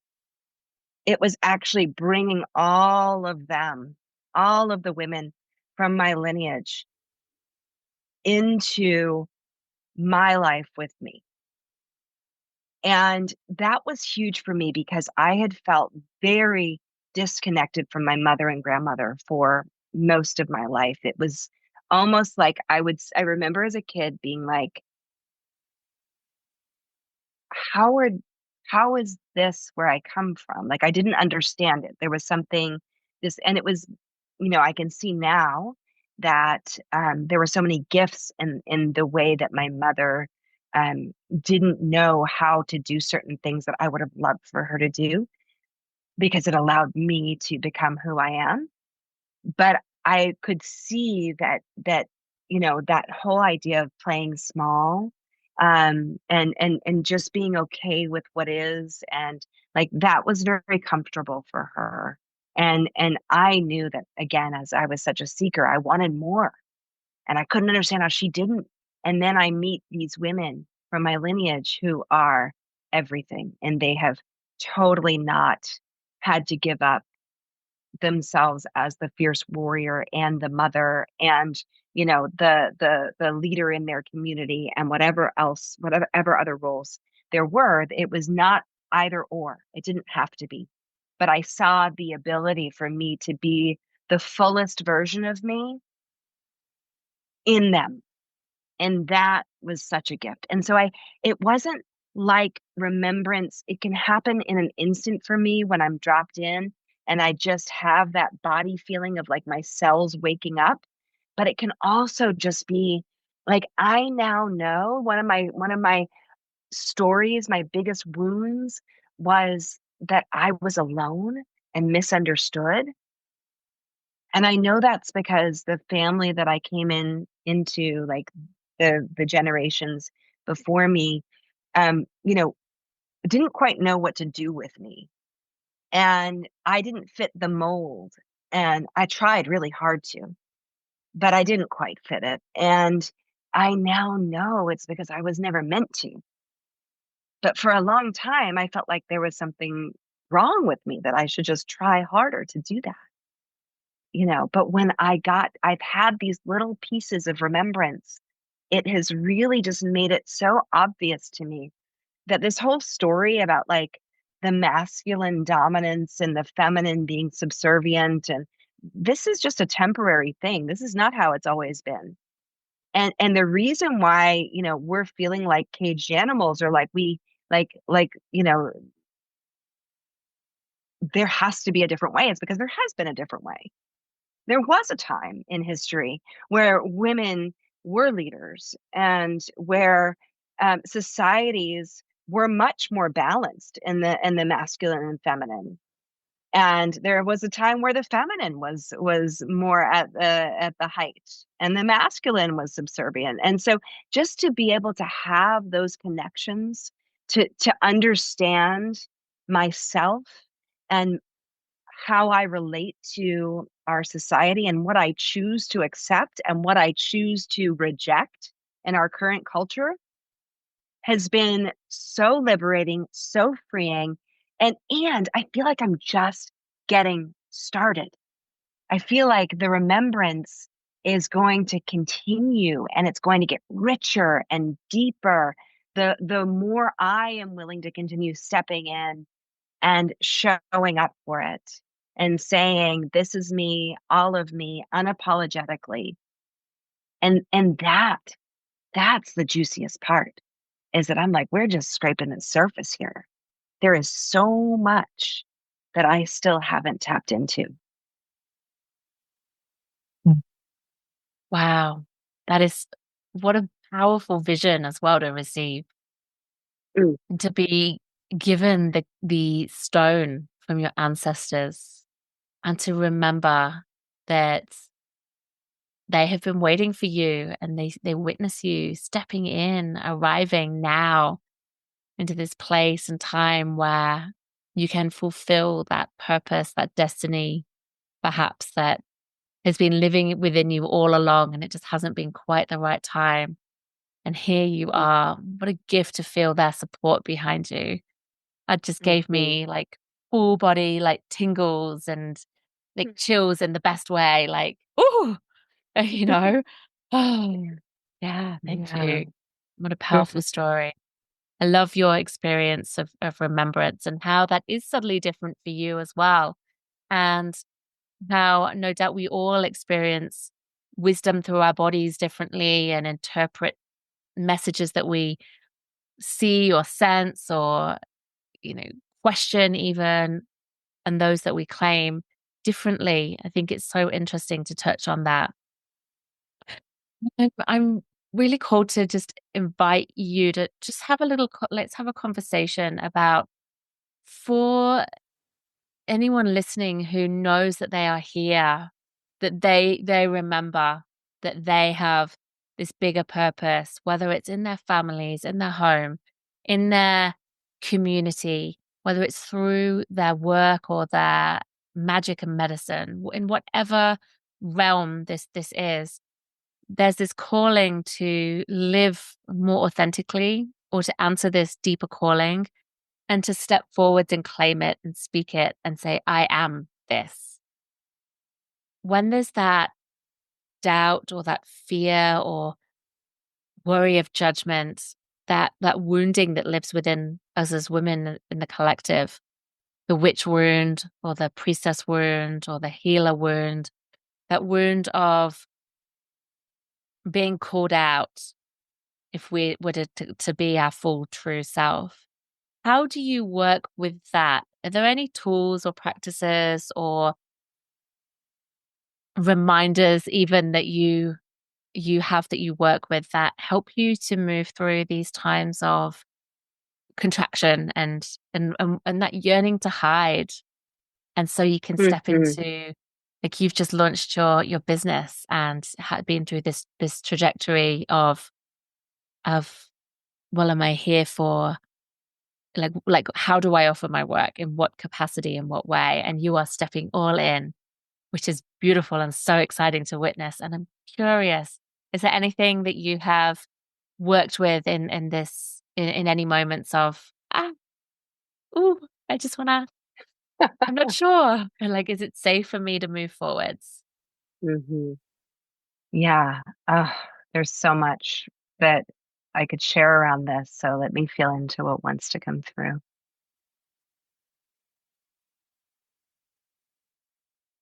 it was actually bringing all of them, all of the women from my lineage into my life with me. And that was huge for me because I had felt very disconnected from my mother and grandmother for most of my life. It was almost like I remember as a kid being like, how are, how is this where I come from? Like I didn't understand it. There was something and it was, I can see now that there were so many gifts in the way that my mother didn't know how to do certain things that I would have loved for her to do because it allowed me to become who I am. But I could see that that whole idea of playing small, and just being okay with what is, and like that was very comfortable for her. And I knew that, again, as I was such a seeker, I wanted more, and I couldn't understand how she didn't. And then I meet these women from my lineage who are everything, and they have totally not had to give up themselves as the fierce warrior and the mother and the leader in their community, and whatever other roles there were. It was not either or. It didn't have to be. But I saw the ability for me to be the fullest version of me in them, and that was such a gift. And so it wasn't like remembrance. It can happen in an instant for me when I'm dropped in and I just have that body feeling of like my cells waking up. But it can also just be like, I now know one of my stories, my biggest wounds was that I was alone and misunderstood. And I know that's because the family that I came into, like the generations before me, um, you know, didn't quite know what to do with me. And I didn't fit the mold. And I tried really hard to, but I didn't quite fit it. And I now know it's because I was never meant to. But for a long time, I felt like there was something wrong with me, that I should just try harder to do that. But when I've had these little pieces of remembrance, it has really just made it so obvious to me that this whole story about like the masculine dominance and the feminine being subservient, and this is just a temporary thing. This is not how it's always been. And the reason why, we're feeling like caged animals, or like we like, there has to be a different way, is because there has been a different way. There was a time in history where women were leaders, and where societies were much more balanced in the masculine and feminine. And there was a time where the feminine was more at the height, and the masculine was subservient. And so, just to be able to have those connections, to understand myself and how I relate to our society, and what I choose to accept and what I choose to reject in our current culture, has been so liberating, so freeing. And I feel like I'm just getting started. I feel like the remembrance is going to continue, and it's going to get richer and deeper the more I am willing to continue stepping in and showing up for it, and saying, this is me, all of me, unapologetically. And that's the juiciest part, is that I'm like, we're just scraping the surface here. There is so much that I still haven't tapped into. Mm. Wow. That is what a powerful vision as well to receive, Mm, and to be given the stone from your ancestors, and to remember that they have been waiting for you, and they witness you stepping in, arriving now into this place and time where you can fulfill that purpose, that destiny, perhaps that has been living within you all along, and it just hasn't been quite the right time. And here you are. What a gift to feel their support behind you. It just gave mhm. me like full body, like tingles and like chills in the best way. Like, ooh, you know? Oh, yeah, thank Yeah. you. What a Mhm. powerful story. I love your experience of remembrance, and how that is subtly different for you as well. And how no doubt we all experience wisdom through our bodies differently, and interpret messages that we see or sense, or, you know, question even, and those that we claim differently. I think it's so interesting to touch on that. I'm really cool to just invite you to just have a let's have a conversation about for anyone listening who knows that they are here, that they remember that they have this bigger purpose, whether it's in their families, in their home, in their community, whether it's through their work or their magic and medicine, in whatever realm this is, there's this calling to live more authentically or to answer this deeper calling and to step forwards and claim it and speak it and say, I am this. When there's that doubt or that fear or worry of judgment, that wounding that lives within us as women in the collective, the witch wound or the priestess wound or the healer wound, that wound of being called out if we were to be our full true self. How do you work with that? Are there any tools or practices or reminders even that you have that you work with that help you to move through these times of contraction and that yearning to hide, and so you can step Hmm. into, like, you've just launched your business and had been through this trajectory of what am I here for, like how do I offer my work, in what capacity, in what way, and you are stepping all in, which is beautiful and so exciting to witness. And I'm curious, is there anything that you have worked with in this in any moments of ooh, I just wanna, I'm not sure. And like, is it safe for me to move forwards? Hmm. Yeah. Uh, there's so much that I could share around this. So let me feel into what wants to come through.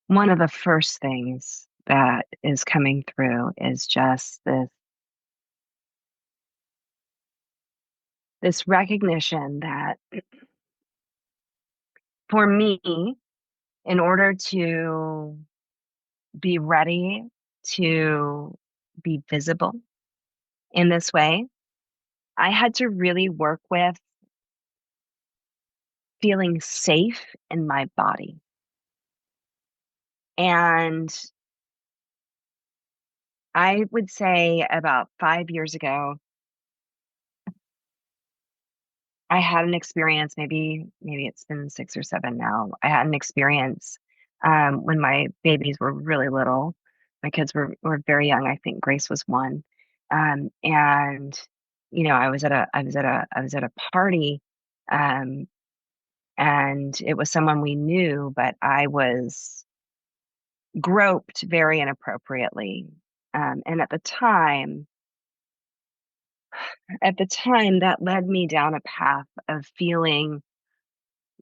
One of the first things that is coming through is just this recognition that for me, in order to be ready to be visible in this way, I had to really work with feeling safe in my body. And I would say about 5 years ago, I had an experience, maybe it's been 6 or 7 now. I had an experience when my babies were really little. My kids were very young. I think Grace was one. And I was at a party, um, and it was someone we knew, but I was groped very inappropriately. And at the time, that led me down a path of feeling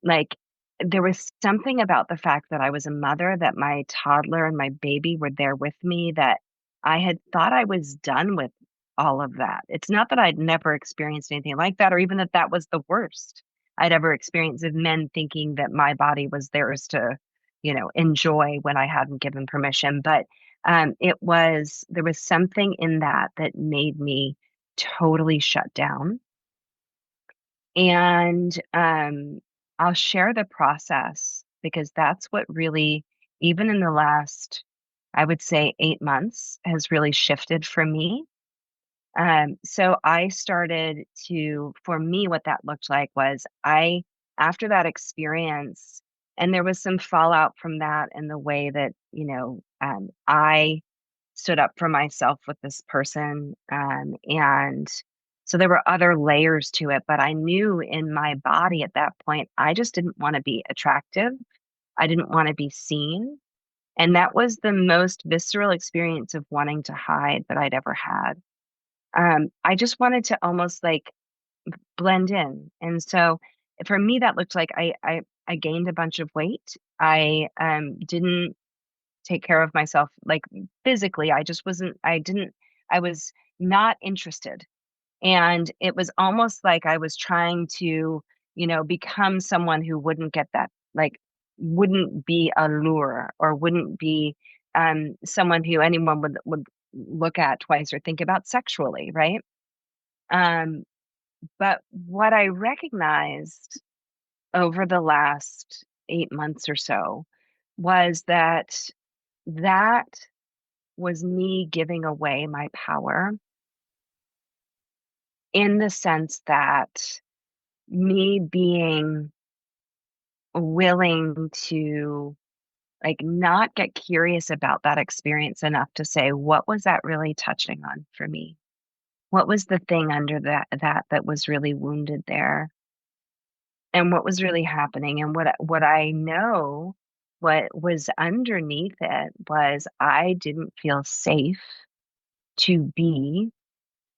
like there was something about the fact that I was a mother, that my toddler and my baby were there with me, that I had thought I was done with all of that. It's not that I'd never experienced anything like that, or even that that was the worst I'd ever experienced, of men thinking that my body was theirs to, enjoy when I hadn't given permission. But there was something in that that made me totally shut down. And I'll share the process because that's what really, even in the last, I would say, 8 months, has really shifted for me. So I started to, for me, what that looked like was after that experience, and there was some fallout from that in the way that, I stood up for myself with this person. And so there were other layers to it, but I knew in my body at that point, I just didn't want to be attractive. I didn't want to be seen. And that was the most visceral experience of wanting to hide that I'd ever had. I just wanted to almost like blend in. And so for me, that looked like I gained a bunch of weight. I didn't take care of myself like physically. I just wasn't, I didn't, I was not interested. And it was almost like I was trying to, become someone who wouldn't get that, like, wouldn't be a lure or wouldn't be someone who anyone would look at twice or think about sexually, right? Um, but what I recognized over the last 8 months or so was that was me giving away my power, in the sense that me being willing to like not get curious about that experience enough to say, what was that really touching on for me? What was the thing under that was really wounded there? And what was really happening? And what I know, what was underneath it was I didn't feel safe to be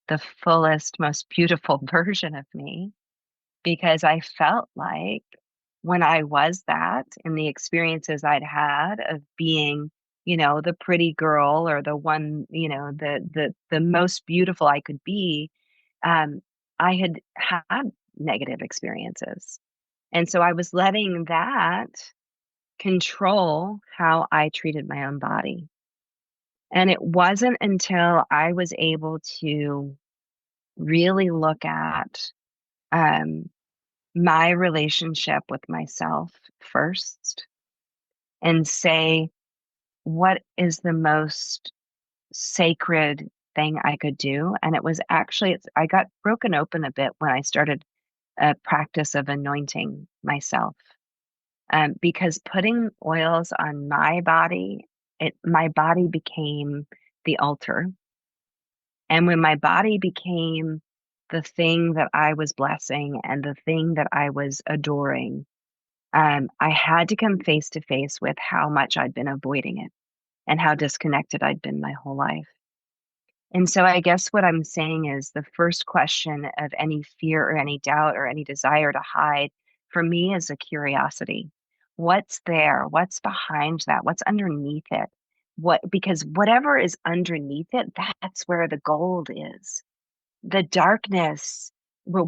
the fullest, most beautiful version of me, because I felt like when I was that, in the experiences I'd had of being, the pretty girl, or the one, the most beautiful I could be, um, I had had negative experiences. And so I was letting that control how I treated my own body. And it wasn't until I was able to really look at um, my relationship with myself first and say, what is the most sacred thing I could do? And it was actually, I got broken open a bit when I started a practice of anointing myself. Because putting oils on my body, my body became the altar. And when my body became the thing that I was blessing and the thing that I was adoring, I had to come face to face with how much I'd been avoiding it and how disconnected I'd been my whole life. And so I guess what I'm saying is the first question of any fear or any doubt or any desire to hide for me is a curiosity. What's there? What's behind that? What's underneath it? Because whatever is underneath it, that's where the gold is. The darkness, where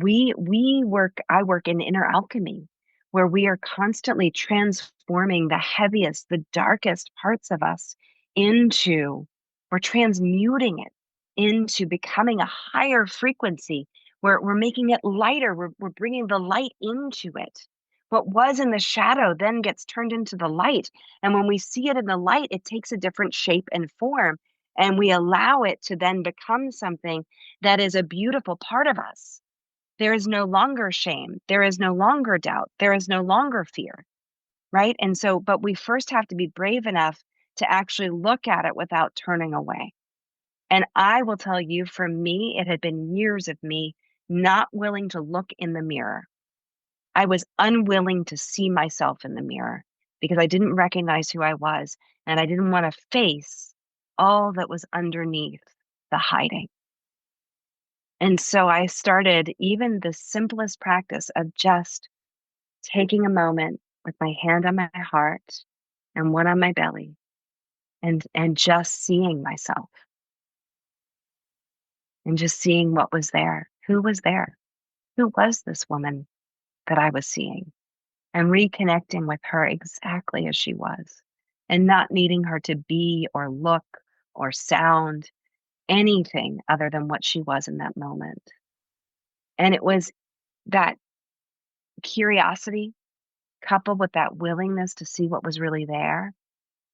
I work in inner alchemy, where we are constantly transforming the heaviest, the darkest parts of us into, we're transmuting it into becoming a higher frequency. We're making it lighter. We're bringing the light into it. What was in the shadow then gets turned into the light. And when we see it in the light, it takes a different shape and form. And we allow it to then become something that is a beautiful part of us. There is no longer shame. There is no longer doubt. There is no longer fear, right? And so, but we first have to be brave enough to actually look at it without turning away. And I will tell you, for me, it had been years of me not willing to look in the mirror. I was unwilling to see myself in the mirror because I didn't recognize who I was, and I didn't want to face all that was underneath the hiding. And so I started even the simplest practice of just taking a moment with my hand on my heart and one on my belly, and just seeing myself and just seeing what was there. Who was there? Who was this woman that I was seeing? And reconnecting with her exactly as she was, and not needing her to be or look or sound anything other than what she was in that moment. And it was that curiosity coupled with that willingness to see what was really there,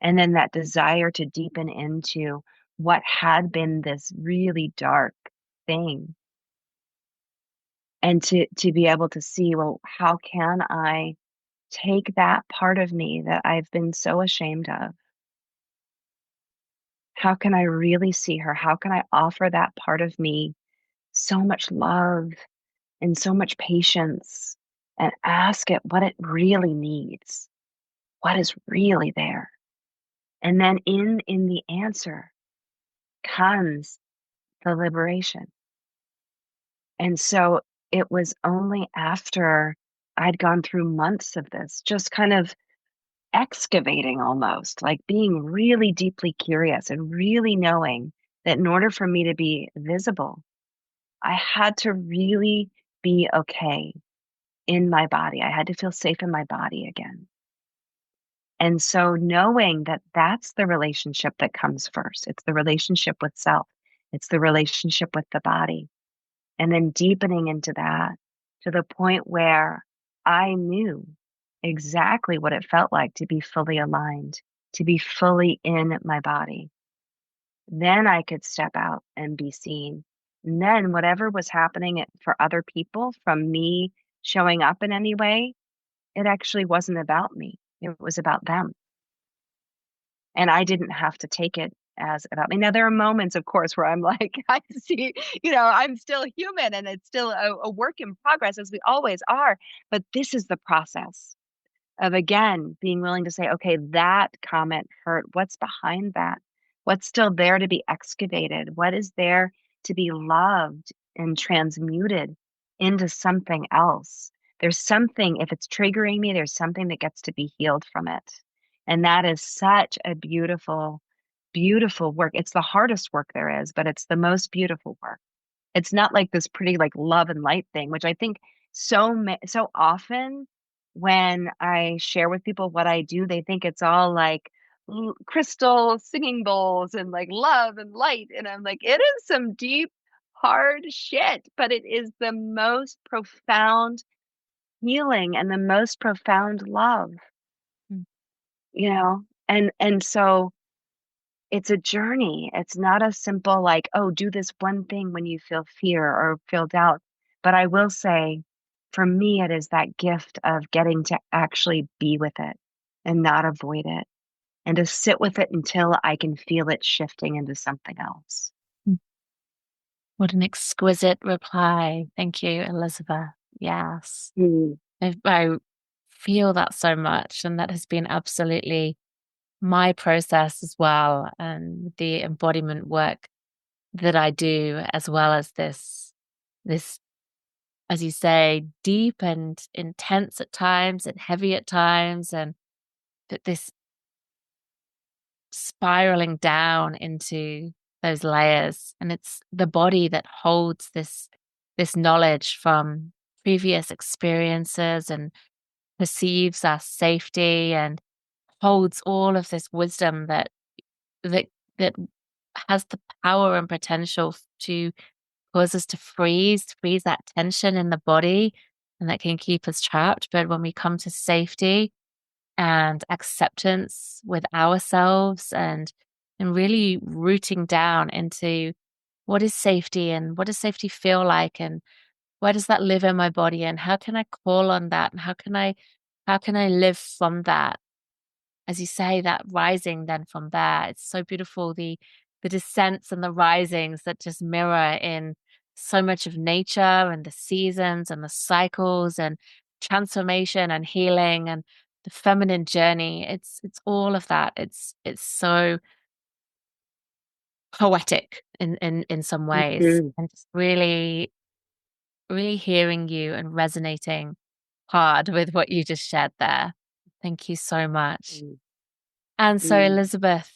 and then that desire to deepen into what had been this really dark thing, and to be able to see, well, how can I take that part of me that I've been so ashamed of? How can I really see her? How can I offer that part of me so much love and so much patience, and ask it what it really needs? What is really there? And then in the answer comes the liberation. And so it was only after I'd gone through months of this, just kind of excavating, almost like being really deeply curious and really knowing that in order for me to be visible, I had to really be okay in my body. I had to feel safe in my body again. And so knowing that that's the relationship that comes first, it's the relationship with self, it's the relationship with the body, and then deepening into that to the point where I knew exactly what it felt like to be fully aligned, to be fully in my body. Then I could step out and be seen. And then whatever was happening for other people from me showing up in any way, it actually wasn't about me. It was about them. And I didn't have to take it as about me. Now, there are moments, of course, where I'm like, I see, I'm still human and it's still a work in progress, as we always are. But this is the process of, again, being willing to say, okay, that comment hurt. What's behind that? What's still there to be excavated? What is there to be loved and transmuted into something else? There's something, if it's triggering me, there's something that gets to be healed from it. And that is such a beautiful, beautiful work. It's the hardest work there is, but it's the most beautiful work. It's not like this pretty like love and light thing, which I think so often when I share with people what I do, they think it's all like crystal singing bowls and like love and light. And I'm like, it is some deep, hard shit, but it is the most profound healing and the most profound love, Mm. And so it's a journey. It's not a simple like, oh, do this one thing when you feel fear or feel doubt. But I will say, for me, it is that gift of getting to actually be with it and not avoid it and to sit with it until I can feel it shifting into something else. Mm. What an exquisite reply. Thank you, Elizabeth. Yes. Mm, I feel that so much. And that has been absolutely my process as well. And the embodiment work that I do, as well as this, as you say, deep and intense at times and heavy at times. And this spiraling down into those layers, and it's the body that holds this knowledge from previous experiences and perceives our safety and holds all of this wisdom that that has the power and potential to cause us to freeze that tension in the body, and that can keep us trapped. But when we come to safety and acceptance with ourselves, and really rooting down into what is safety and what does safety feel like, and where does that live in my body, and how can I call on that, and how can I live from that, as you say, that rising then from there. It's so beautiful, the descents and the risings that just mirror in so much of nature and the seasons and the cycles and transformation and healing and the feminine journey. It's all of that. It's so poetic in some ways, mhm, and just really, really hearing you and resonating hard with what you just shared there. Thank you so much. mm, And so, mm, Elizabeth,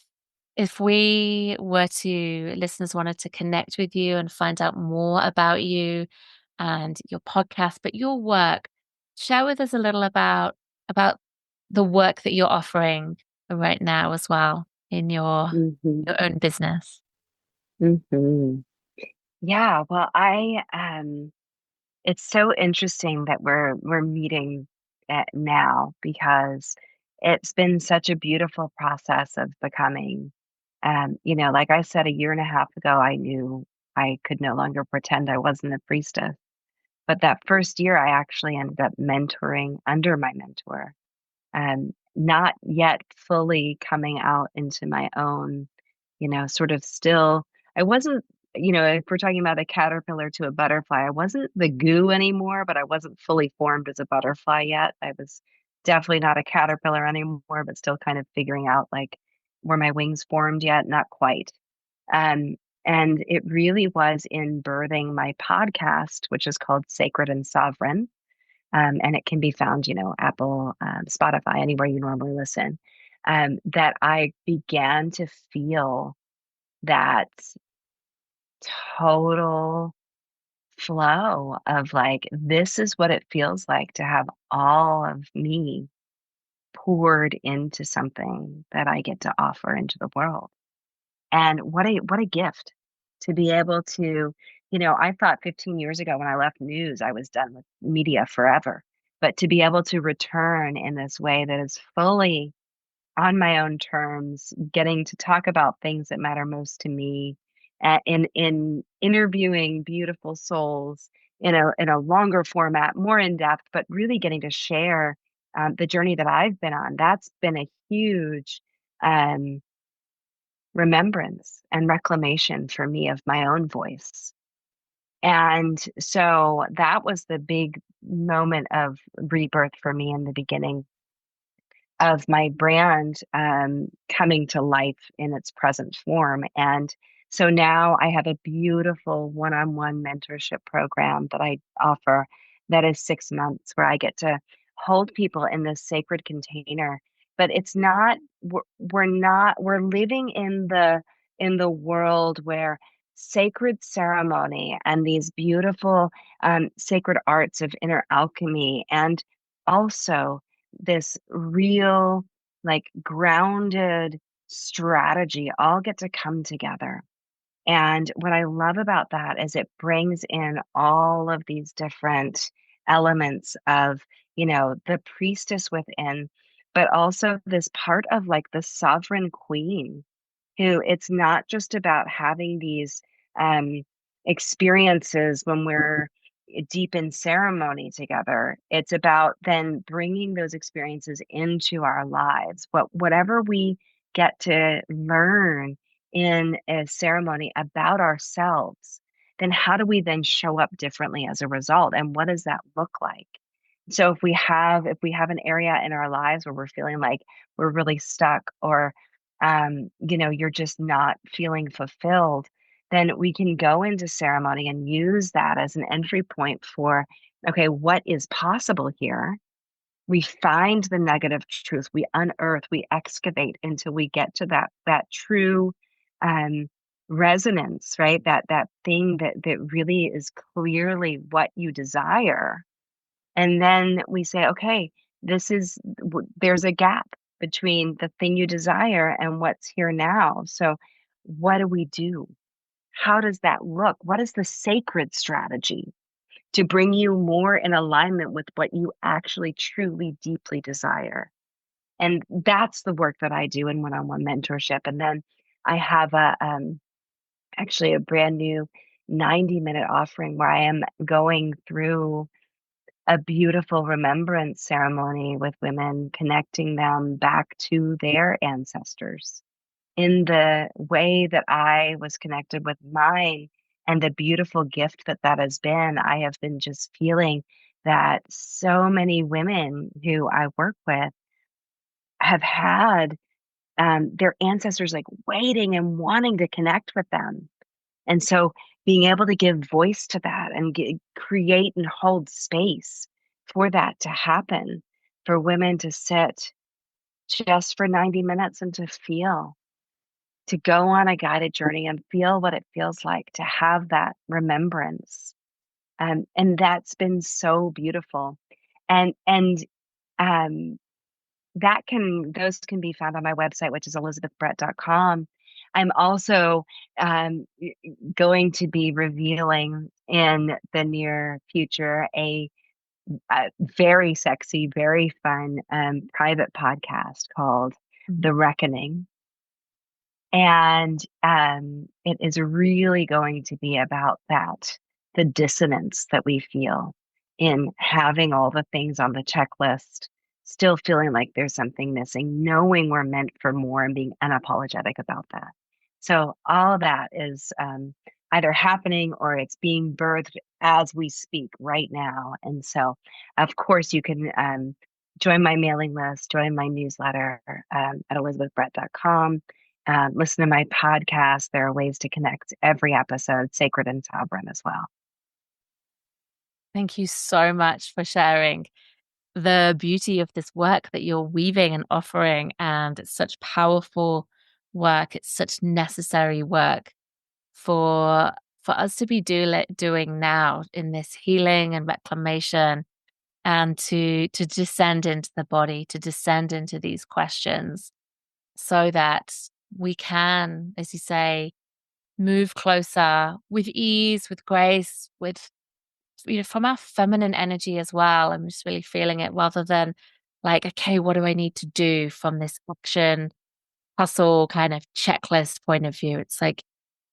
if listeners wanted to connect with you and find out more about you and your podcast, but your work, share with us a little about the work that you're offering right now as well in your mhm, your own business. mhm. Yeah, well, it's so interesting that we're meeting now because it's been such a beautiful process of becoming. Like I said, a year and a half ago, I knew I could no longer pretend I wasn't a priestess. But that first year, I actually ended up mentoring under my mentor, not yet fully coming out into my own, sort of still. I wasn't, if we're talking about a caterpillar to a butterfly, I wasn't the goo anymore, but I wasn't fully formed as a butterfly yet. I was definitely not a caterpillar anymore, but still kind of figuring out like were my wings formed yet? Not quite. Um, and it really was in birthing my podcast, which is called Sacred and Sovereign. And it can be found, Apple, Spotify, anywhere you normally listen. That I began to feel that total flow of like, this is what it feels like to have all of me poured into something that I get to offer into the world. And what a gift to be able to, I thought 15 years ago when I left news, I was done with media forever. But to be able to return in this way that is fully on my own terms, getting to talk about things that matter most to me, in interviewing beautiful souls in a longer format, more in depth, but really getting to share the journey that I've been on. That's been a huge um, remembrance and reclamation for me of my own voice. And so that was the big moment of rebirth for me in the beginning of my brand coming to life in its present form. And so now I have a beautiful one-on-one mentorship program that I offer that is 6 months where I get to hold people in this sacred container. But it's not, we're not, we're living in the world where sacred ceremony and these beautiful sacred arts of inner alchemy and also this real, like grounded strategy all get to come together. And what I love about that is it brings in all of these different elements of, the priestess within, but also this part of like the sovereign queen who it's not just about having these um, experiences when we're deep in ceremony together. It's about then bringing those experiences into our lives. Whatever we get to learn in a ceremony about ourselves, then how do we then show up differently as a result? And what does that look like? So if we have an area in our lives where we're feeling like we're really stuck or you're just not feeling fulfilled, then we can go into ceremony and use that as an entry point for, okay, what is possible here? We find the negative truth, we unearth, we excavate until we get to that true um, resonance, right? That thing that really is clearly what you desire. And then we say, okay, there's a gap between the thing you desire and what's here now. So, what do we do? How does that look? What is the sacred strategy to bring you more in alignment with what you actually truly deeply desire? And that's the work that I do in one-on-one mentorship. And then I have actually a brand new 90-minute offering where I am going through a beautiful remembrance ceremony with women, connecting them back to their ancestors in the way that I was connected with mine and the beautiful gift that that has been. I have been just feeling that so many women who I work with have had their ancestors like waiting and wanting to connect with them. And so being able to give voice to that and create and hold space for that to happen, for women to sit just for 90 minutes and to feel, to go on a guided journey and feel what it feels like to have that remembrance. And that's been so beautiful. And um, those can be found on my website, which is elizabethbrett.com. I'm also going to be revealing in the near future a very sexy, very fun private podcast called Mhm. The Reckoning. And it is really going to be about that, the dissonance that we feel in having all the things on the checklist, still feeling like there's something missing, knowing we're meant for more and being unapologetic about that. So all that is either happening or it's being birthed as we speak right now. And so, of course, you can join my mailing list, join my newsletter at elizabethbrett.com. Listen to my podcast. There are ways to connect every episode, sacred and sovereign as well. Thank you so much for sharing the beauty of this work that you're weaving and offering. And it's such powerful work. It's such necessary work for us to be doing now in this healing and reclamation and to descend into the body, to descend into these questions so that we can, as you say, move closer with ease, with grace, with, from our feminine energy as well. I'm just really feeling it rather than like, okay, what do I need to do from this action, hustle kind of checklist point of view? It's like,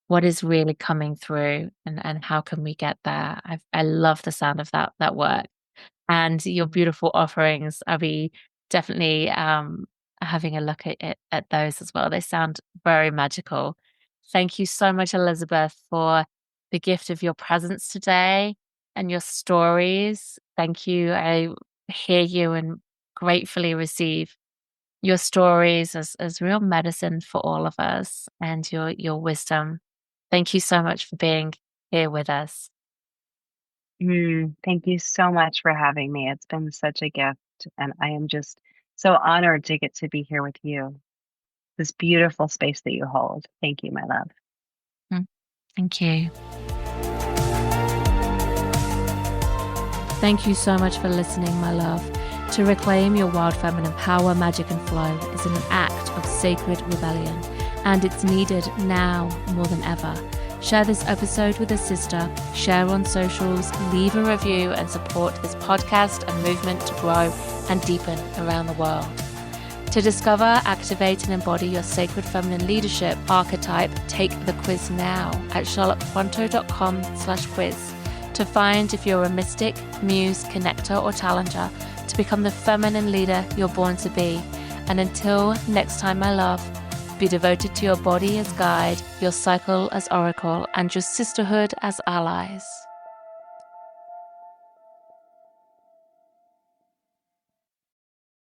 what is really coming through and how can we get there? I love the sound of that work and your beautiful offerings. I'll be definitely having a look at those as well. They sound very magical. Thank you so much, Elizabeth, for the gift of your presence today and your stories. Thank you. I hear you and gratefully receive your stories as real medicine for all of us and your wisdom. Thank you so much for being here with us. Thank you so much for having me. It's been such a gift, and I am just so honored to get to be here with you. This beautiful space that you hold. Thank you, my love. Mm, Thank you. Thank you so much for listening, my love. To reclaim your wild feminine power, magic, and flow is an act of sacred rebellion, and it's needed now more than ever. Share this episode with a sister, share on socials, leave a review, and support this podcast and movement to grow and deepen around the world. To discover, activate, and embody your sacred feminine leadership archetype, take the quiz now at charlottequanto.com/quiz to find if you're a mystic, muse, connector, or challenger to become the feminine leader you're born to be. And until next time, my love, be devoted to your body as guide, your cycle as oracle, and your sisterhood as allies.